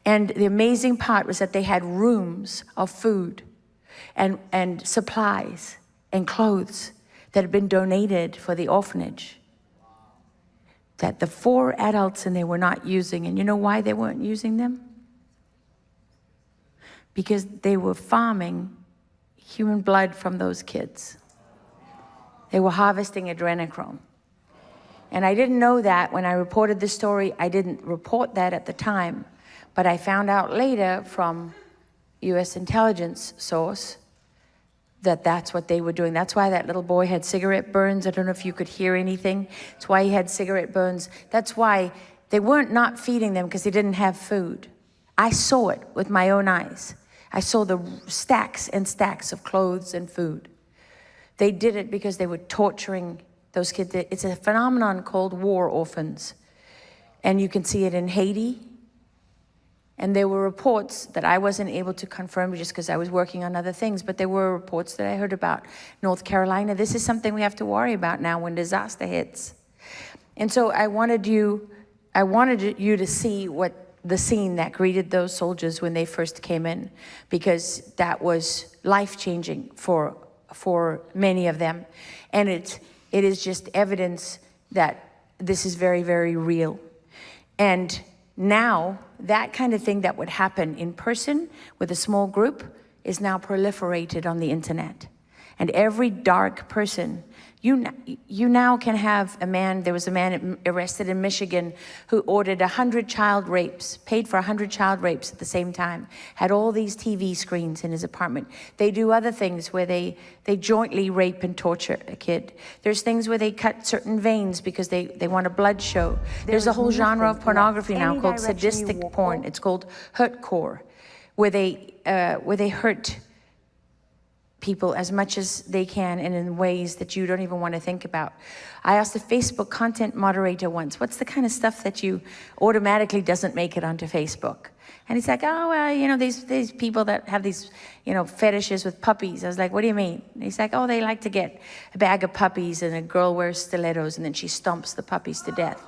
And the amazing part was that they had rooms of food and supplies and clothes that had been donated for the orphanage, that the 4 adults in there were not using. And you know why they weren't using them? Because they were farming human blood from those kids. They were harvesting adrenochrome. And I didn't know that when I reported this story. I didn't report that at the time, but I found out later from US intelligence source that that's what they were doing. That's why that little boy had cigarette burns. I don't know if you could hear anything. That's why he had cigarette burns. That's why they weren't not feeding them, because they didn't have food. I saw it with my own eyes. I saw the stacks and stacks of clothes and food. They did it because they were torturing those kids. It's a phenomenon called war orphans. And you can see it in Haiti. And there were reports that I wasn't able to confirm just because I was working on other things, but there were reports that I heard about North Carolina. This is something we have to worry about now when disaster hits. And so I wanted you to see what the scene that greeted those soldiers when they first came in, because that was life-changing for many of them. And it is just evidence that this is very, very real. And now, that kind of thing that would happen in person with a small group, is now proliferated on the internet. And every dark person, you now can have a man, there was a man arrested in Michigan who ordered 100 child rapes, paid for 100 child rapes at the same time, had all these TV screens in his apartment. They do other things where they jointly rape and torture a kid. There's things where they cut certain veins because they want a blood show. There's a whole genre of pornography now called sadistic porn. It's called hurtcore, where they hurt people as much as they can and in ways that you don't even want to think about. I asked a Facebook content moderator once, what's the kind of stuff that you automatically doesn't make it onto Facebook? And he's like, oh, well, you know, these people that have these, you know, fetishes with puppies. I was like, what do you mean? And he's like, oh, they like to get a bag of puppies and a girl wears stilettos and then she stomps the puppies to death.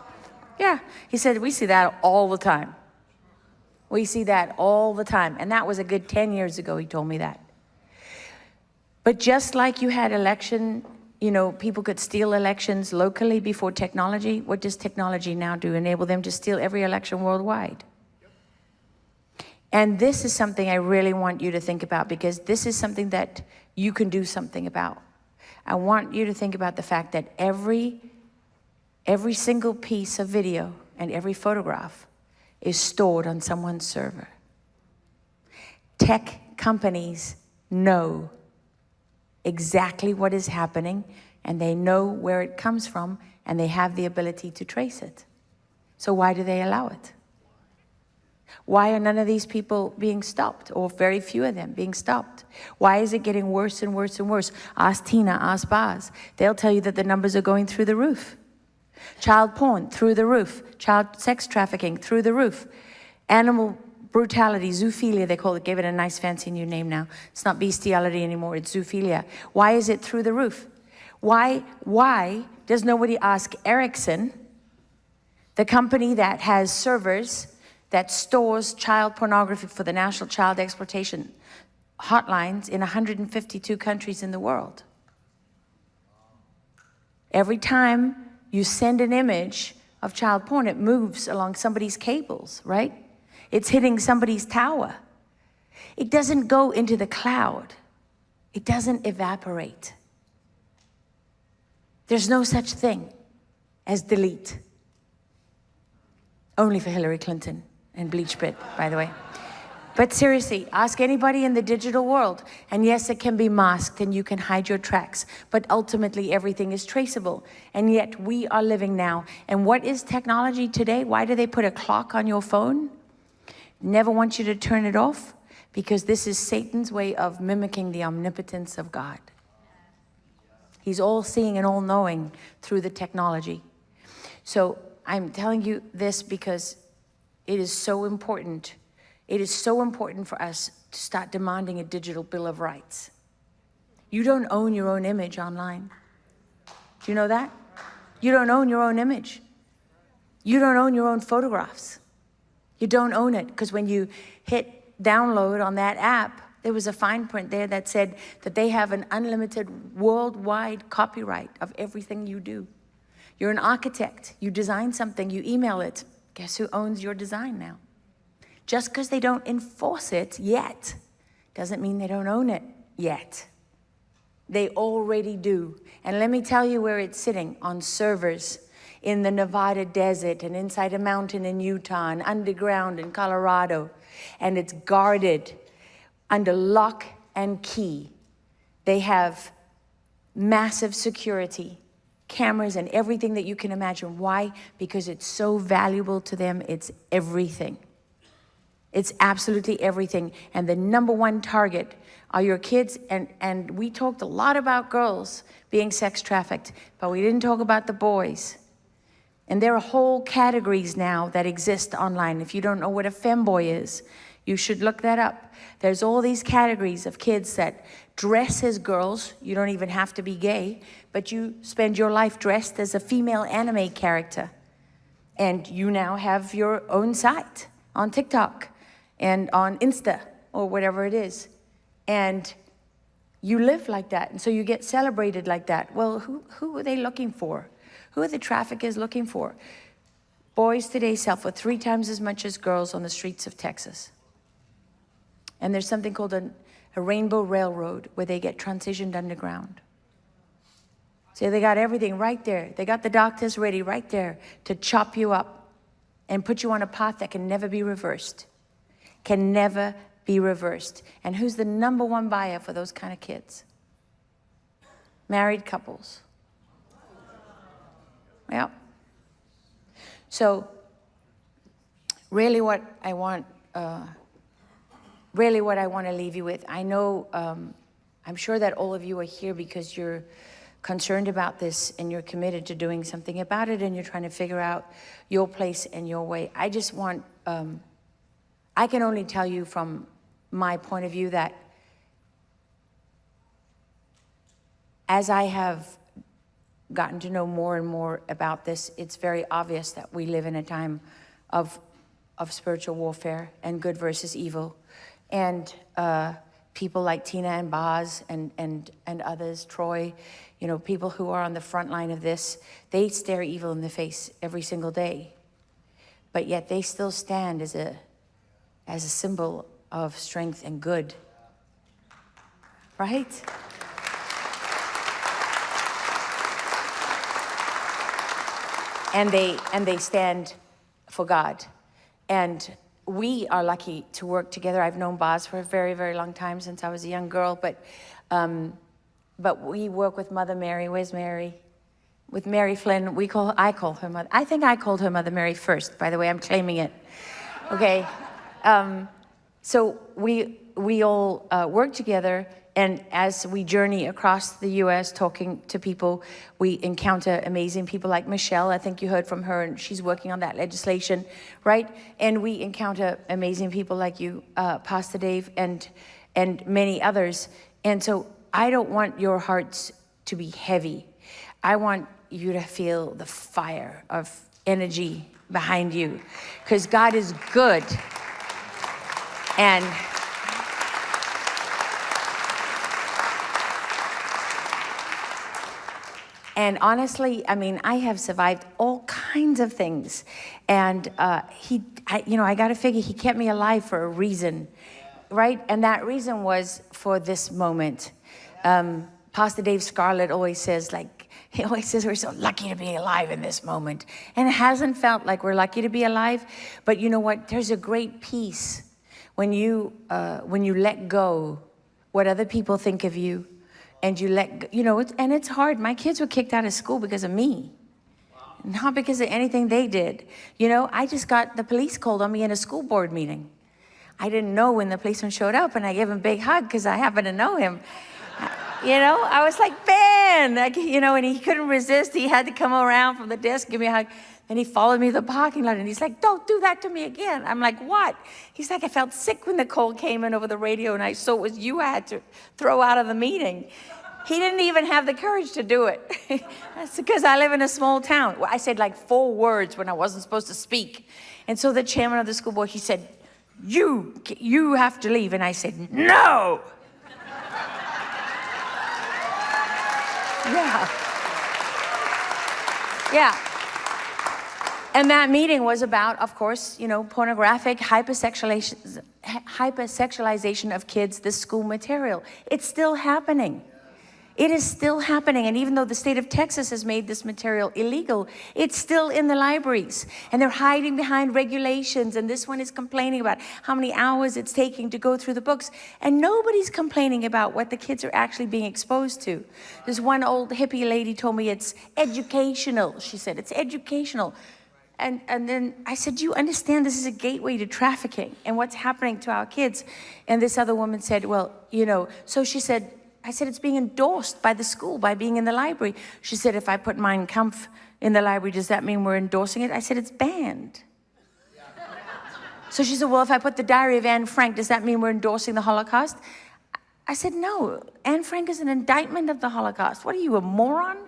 Yeah, he said, we see that all the time. We see that all the time. And that was a good 10 years ago, he told me that. But just like you had election, you know, people could steal elections locally before technology, what does technology now do? Enable them to steal every election worldwide. And this is something I really want you to think about, because this is something that you can do something about. I want you to think about the fact that every single piece of video and every photograph is stored on someone's server. Tech companies know exactly what is happening, and they know where it comes from, and they have the ability to trace it. So why do they allow it? Why are none of these people being stopped, or very few of them being stopped? Why is it getting worse and worse and worse? Ask Tina, ask Baz. They'll tell you that the numbers are going through the roof. Child porn, through the roof. Child sex trafficking, through the roof. Animal brutality, zoophilia, they call it, gave it a nice fancy new name now. It's not bestiality anymore, it's zoophilia. Why is it through the roof? Why does nobody ask Ericsson, the company that has servers that stores child pornography for the National Child Exploitation Hotlines in 152 countries in the world? Every time you send an image of child porn, it moves along somebody's cables, right? It's hitting somebody's tower. It doesn't go into the cloud. It doesn't evaporate. There's no such thing as delete. Only for Hillary Clinton and BleachBit, by the way. But seriously, ask anybody in the digital world. And yes, it can be masked and you can hide your tracks, but ultimately everything is traceable. And yet we are living now. And what is technology today? Why do they put a clock on your phone? Never want you to turn it off, because this is Satan's way of mimicking the omnipotence of God. He's all-seeing and all-knowing through the technology. So I'm telling you this because it is so important. It is so important for us to start demanding a digital Bill of Rights. You don't own your own image online. Do you know that? You don't own your own image. You don't own your own photographs. You don't own it, because when you hit download on that app, there was a fine print there that said that they have an unlimited worldwide copyright of everything you do. You're an architect, you design something, you email it. Guess who owns your design now? Just because they don't enforce it yet, doesn't mean they don't own it yet. They already do. And let me tell you where it's sitting: on servers in the Nevada desert and inside a mountain in Utah and underground in Colorado. And it's guarded under lock and key. They have massive security, cameras and everything that you can imagine. Why? Because it's so valuable to them. It's everything. It's absolutely everything. And the number one target are your kids. And we talked a lot about girls being sex trafficked, but we didn't talk about the boys. And there are whole categories now that exist online. If you don't know what a femboy is, you should look that up. There's all these categories of kids that dress as girls. You don't even have to be gay, but you spend your life dressed as a female anime character. And you now have your own site on TikTok and on Insta or whatever it is. And you live like that. And so you get celebrated like that. Well, who are they looking for? Who are the traffickers looking for? Boys today sell for 3 times as much as girls on the streets of Texas. And there's something called a rainbow railroad where they get transitioned underground. So they got everything right there. They got the doctors ready right there to chop you up and put you on a path that can never be reversed. Can never be reversed. And who's the number one buyer for those kind of kids? Married couples. Yep. So really what I want to leave you with, I know, I'm sure that all of you are here because you're concerned about this and you're committed to doing something about it and you're trying to figure out your place and your way. I just want, I can only tell you from my point of view that as I have gotten to know more and more about this, it's very obvious that we live in a time of spiritual warfare and good versus evil. And people like Tina and Boz and others, Troy, you know, people who are on the front line of this, they stare evil in the face every single day. But yet they still stand as a symbol of strength and good. Right? And they stand for God. And we are lucky to work together. I've known Boz for a very, very long time, since I was a young girl, but we work with Mother Mary. Where's Mary? With Mary Flynn. I call her Mother. I think I called her Mother Mary first, by the way. I'm claiming it. Okay. So we all work together, and as we journey across the U.S. talking to people, we encounter amazing people like Michelle. I think you heard from her, and she's working on that legislation, right? And we encounter amazing people like you, Pastor Dave, and many others. And so I don't want your hearts to be heavy. I want you to feel the fire of energy behind you, because God is good. And honestly, I mean, I have survived all kinds of things. And I got to figure he kept me alive for a reason, right? And that reason was for this moment. Pastor Dave Scarlett always says, we're so lucky to be alive in this moment. And it hasn't felt like we're lucky to be alive. But you know what? There's a great peace when you let go what other people think of you. And you and it's hard. My kids were kicked out of school because of me. Not because of anything they did. You know, I just got the police called on me in a school board meeting. I didn't know when the policeman showed up, and I gave him a big hug because I happen to know him. You know, I was like, Ben, and he couldn't resist. He had to come around from the desk, give me a hug. And he followed me to the parking lot, and he's like, don't do that to me again. I'm like, what? He's like, I felt sick when the call came in over the radio, and I saw it was you I had to throw out of the meeting. He didn't even have the courage to do it. That's because I live in a small town. I said like 4 words when I wasn't supposed to speak. And so the chairman of the school board, he said, you have to leave. And I said, no. Yeah. And that meeting was about, of course, pornographic hypersexualization of kids, this school material. It's still happening. It is still happening. And even though the state of Texas has made this material illegal, it's still in the libraries. And they're hiding behind regulations. And this one is complaining about how many hours it's taking to go through the books. And nobody's complaining about what the kids are actually being exposed to. This one old hippie lady told me it's educational. She said, it's educational. And then I said, do you understand this is a gateway to trafficking and what's happening to our kids? And this other woman said, well, so she said, I said, it's being endorsed by the school, by being in the library. She said, if I put Mein Kampf in the library, does that mean we're endorsing it? I said, it's banned. So she said, well, if I put the Diary of Anne Frank, does that mean we're endorsing the Holocaust? I said, no, Anne Frank is an indictment of the Holocaust. What are you, a moron?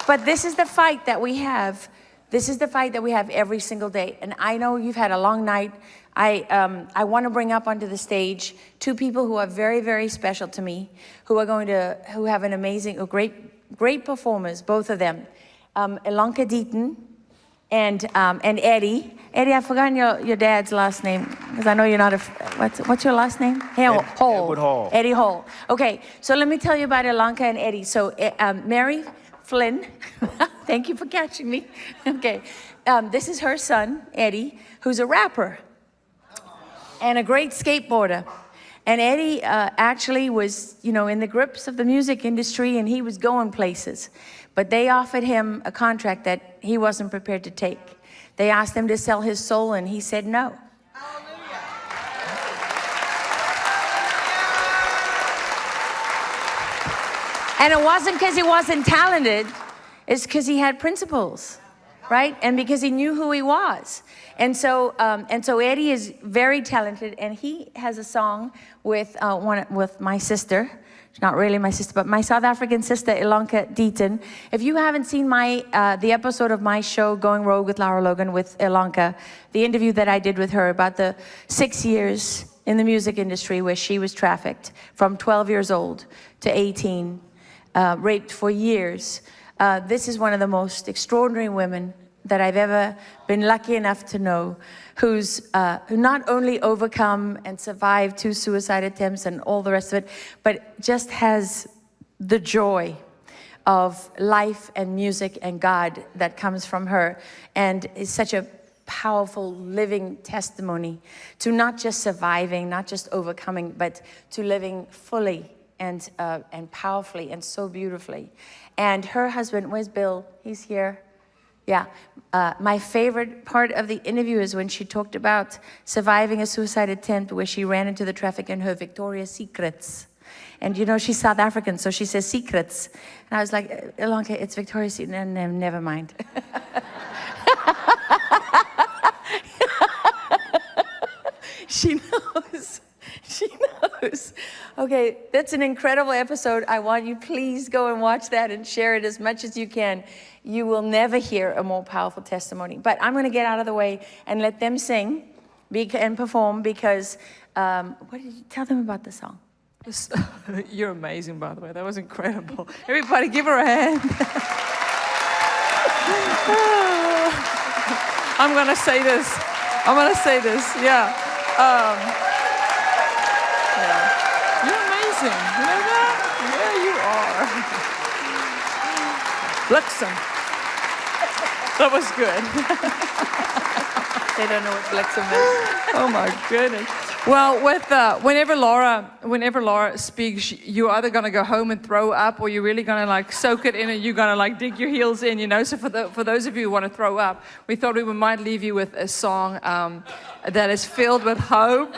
But this is the fight that we have. This is the fight that we have every single day. And I know you've had a long night. I want to bring up onto the stage 2 people who are very, very special to me, who have an amazing, great performers, both of them. Elanka Deaton and Eddie. Eddie, I've forgotten your dad's last name, because I know you're not what's your last name? Hall. Edward Hall. Eddie Hall. Okay, so let me tell you about Ilanka and Eddie. So Mary Flynn, thank you for catching me. Okay, this is her son, Eddie, who's a rapper and a great skateboarder. And Eddie actually was, in the grips of the music industry, and he was going places. But they offered him a contract that he wasn't prepared to take. They asked him to sell his soul, and he said no. And it wasn't because he wasn't talented, it's because he had principles, right? And because he knew who he was. And so Eddie is very talented, and he has a song with my sister. She's not really my sister, but my South African sister, Ilanka Deaton. If you haven't seen the episode of my show, Going Rogue with Lara Logan with Ilanka, the interview that I did with her about the 6 years in the music industry where she was trafficked from 12 years old to 18, raped for years. This is one of the most extraordinary women that I've ever been lucky enough to know, who not only overcome and survived 2 suicide attempts and all the rest of it, but just has the joy of life and music and God that comes from her, and is such a powerful living testimony to not just surviving, not just overcoming, but to living fully and powerfully and so beautifully. And her husband, where's Bill? He's here. Yeah, my favorite part of the interview is when she talked about surviving a suicide attempt where she ran into the traffic and her Victoria's Secrets. And she's South African, so she says secrets. And I was like, Ilanka, it's Victoria's Secret. No, never mind. She knows. She knows. Okay, that's an incredible episode. I want you, please go and watch that and share it as much as you can. You will never hear a more powerful testimony. But I'm going to get out of the way and let them sing and perform, because, what did you tell them about the song? You're amazing, by the way. That was incredible. Everybody give her a hand. I'm going to say this. Yeah. Yeah. You're amazing. You know that? Yeah, you are. Blixen. That was good. They don't know what Blixen is. Oh my goodness. Well, whenever Laura speaks, you're either going to go home and throw up, or you're really going to soak it in, and you're going to dig your heels in, So for those of you who want to throw up, we thought we might leave you with a song that is filled with hope.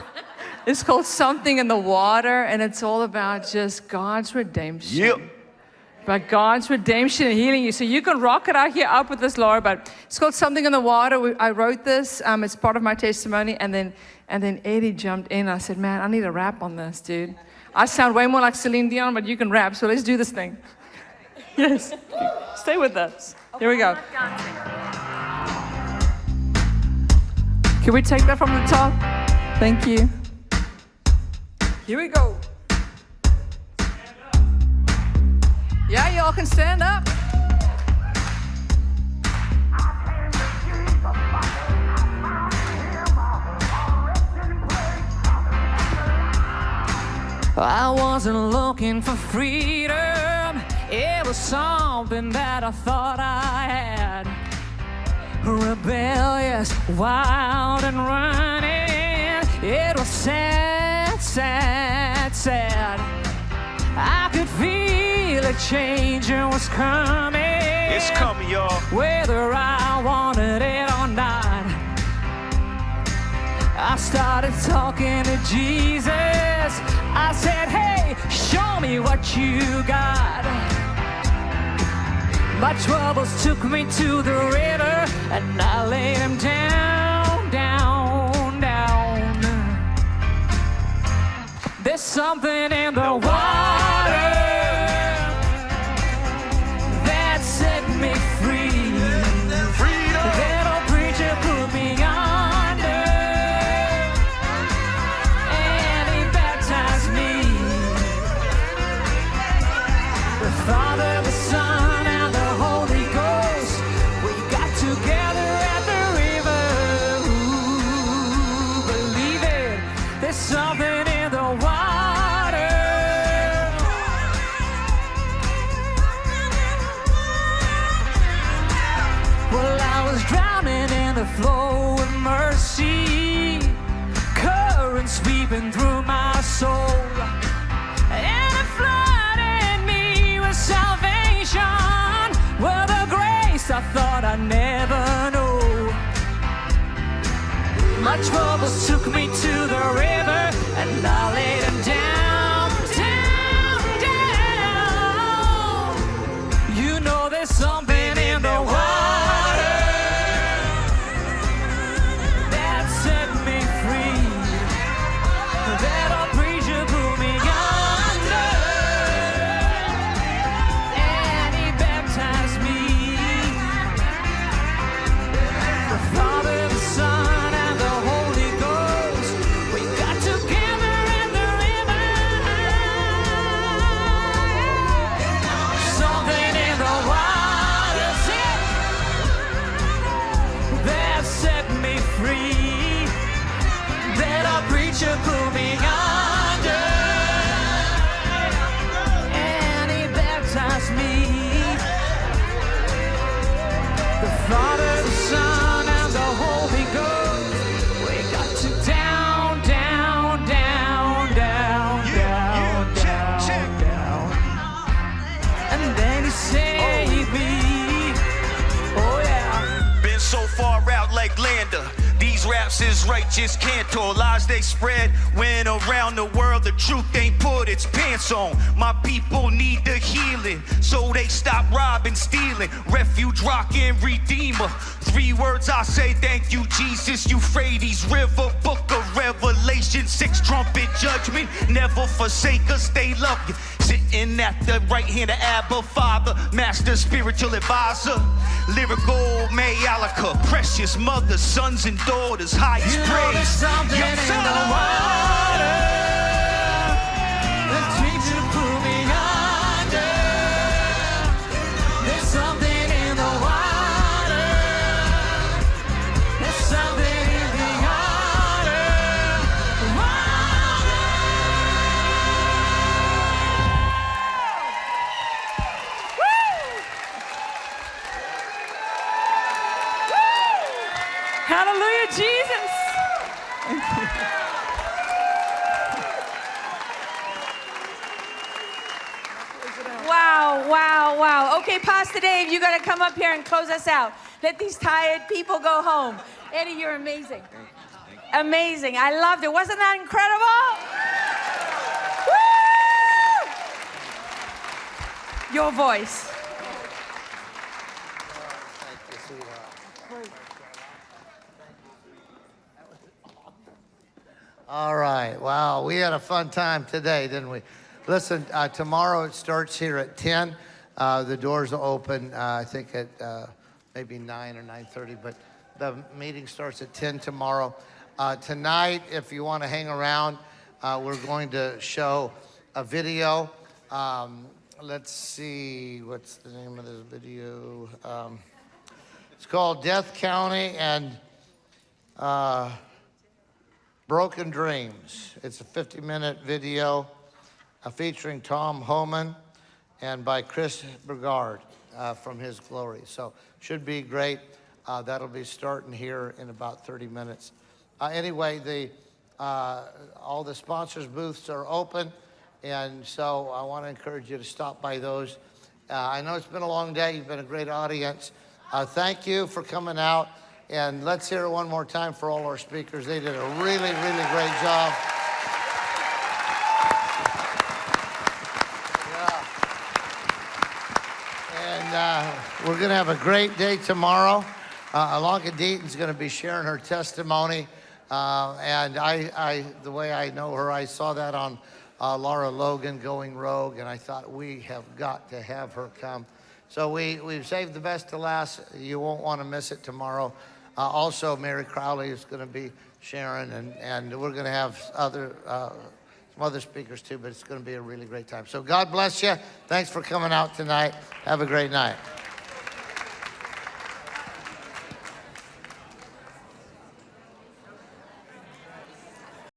It's called Something in the Water, and it's all about just God's redemption. Yep. About God's redemption and healing you. So you can rock it out here up with this, Laura, but it's called Something in the Water. I wrote this. It's part of my testimony, and then Eddie jumped in. I said, man, I need a rap on this, dude. I sound way more like Celine Dion, but you can rap, so let's do this thing. Yes. Stay with us. Here we go. Can we take that from the top? Thank you. Here we go. Yeah, y'all can stand up. I wasn't looking for freedom. It was something that I thought I had. Rebellious, wild and running. It was sad, sad, sad. I could feel a change was coming. It's coming, y'all. Whether I wanted it or not. I started talking to Jesus. I said, hey, show me what you got. My troubles took me to the river, and I laid them down, down, down. There's something in the water that set me free. That old preacher put me under, and he baptized me. The Father, the Son, and the Holy Ghost, we got together comes sweeping through my soul, and it flooded me with salvation, with a grace I thought I'd never know. My troubles took me to the river, and I laid them down, down, down. You know there's something in the water that set me free, that a preacher put me under, and he baptized me. The Father, the Son, and the Holy Ghost, we got together in the river. Something in the water that set me free, that a preacher put me under, and he baptized me. The Father, the Son, and the Holy Ghost, we got to down, down, down, down, down, down, down. And then he saved me. Oh yeah. Been so far out like Lander. These raps is righteous cantor. Lies they spread when around the world the truth ain't put its pants on. My people need the healing, so they stop robbing, stealing. Refuge, rock, and redeemer. 3 words I say, thank you, Jesus. Euphrates River, book of Revelation. 6 trumpet judgment. Never forsake us, they love you. Sitting at the right hand of Abba, Father, Master, spiritual advisor. Lyrical Mayalika, precious mother, sons and daughters, highest praise. There's something in the water that keeps you put me under. There's something in the water. There's something in the water. Hallelujah, Jesus. Wow, wow, wow. Okay, Pastor Dave, you got to come up here and close us out. Let these tired people go home. Eddie, you're amazing. Amazing. I loved it. Wasn't that incredible? Woo! Your voice. All right. Wow. We had a fun time today, didn't we? Listen, tomorrow it starts here at 10. The doors will open, I think, at maybe 9 or 9:30, but the meeting starts at 10 tomorrow. Tonight, if you want to hang around, we're going to show a video. Let's see, what's the name of this video? It's called Death County and Broken Dreams. It's a 50-minute video featuring Tom Homan and by Chris Burgard from His Glory. So should be great. That'll be starting here in about 30 minutes. Anyway, all the sponsors' booths are open, and so I want to encourage you to stop by those. I know it's been a long day. You've been a great audience. Thank you for coming out, and let's hear it one more time for all our speakers. They did a really, really great job. We're going to have a great day tomorrow. Alonka Deaton's going to be sharing her testimony. And the way I know her, I saw that on Lara Logan Going Rogue, and I thought we have got to have her come. So we've saved the best to last. You won't want to miss it tomorrow. Also, Mary Crowley is going to be sharing, and we're going to have some other speakers too, but it's going to be a really great time. So God bless you. Thanks for coming out tonight. Have a great night.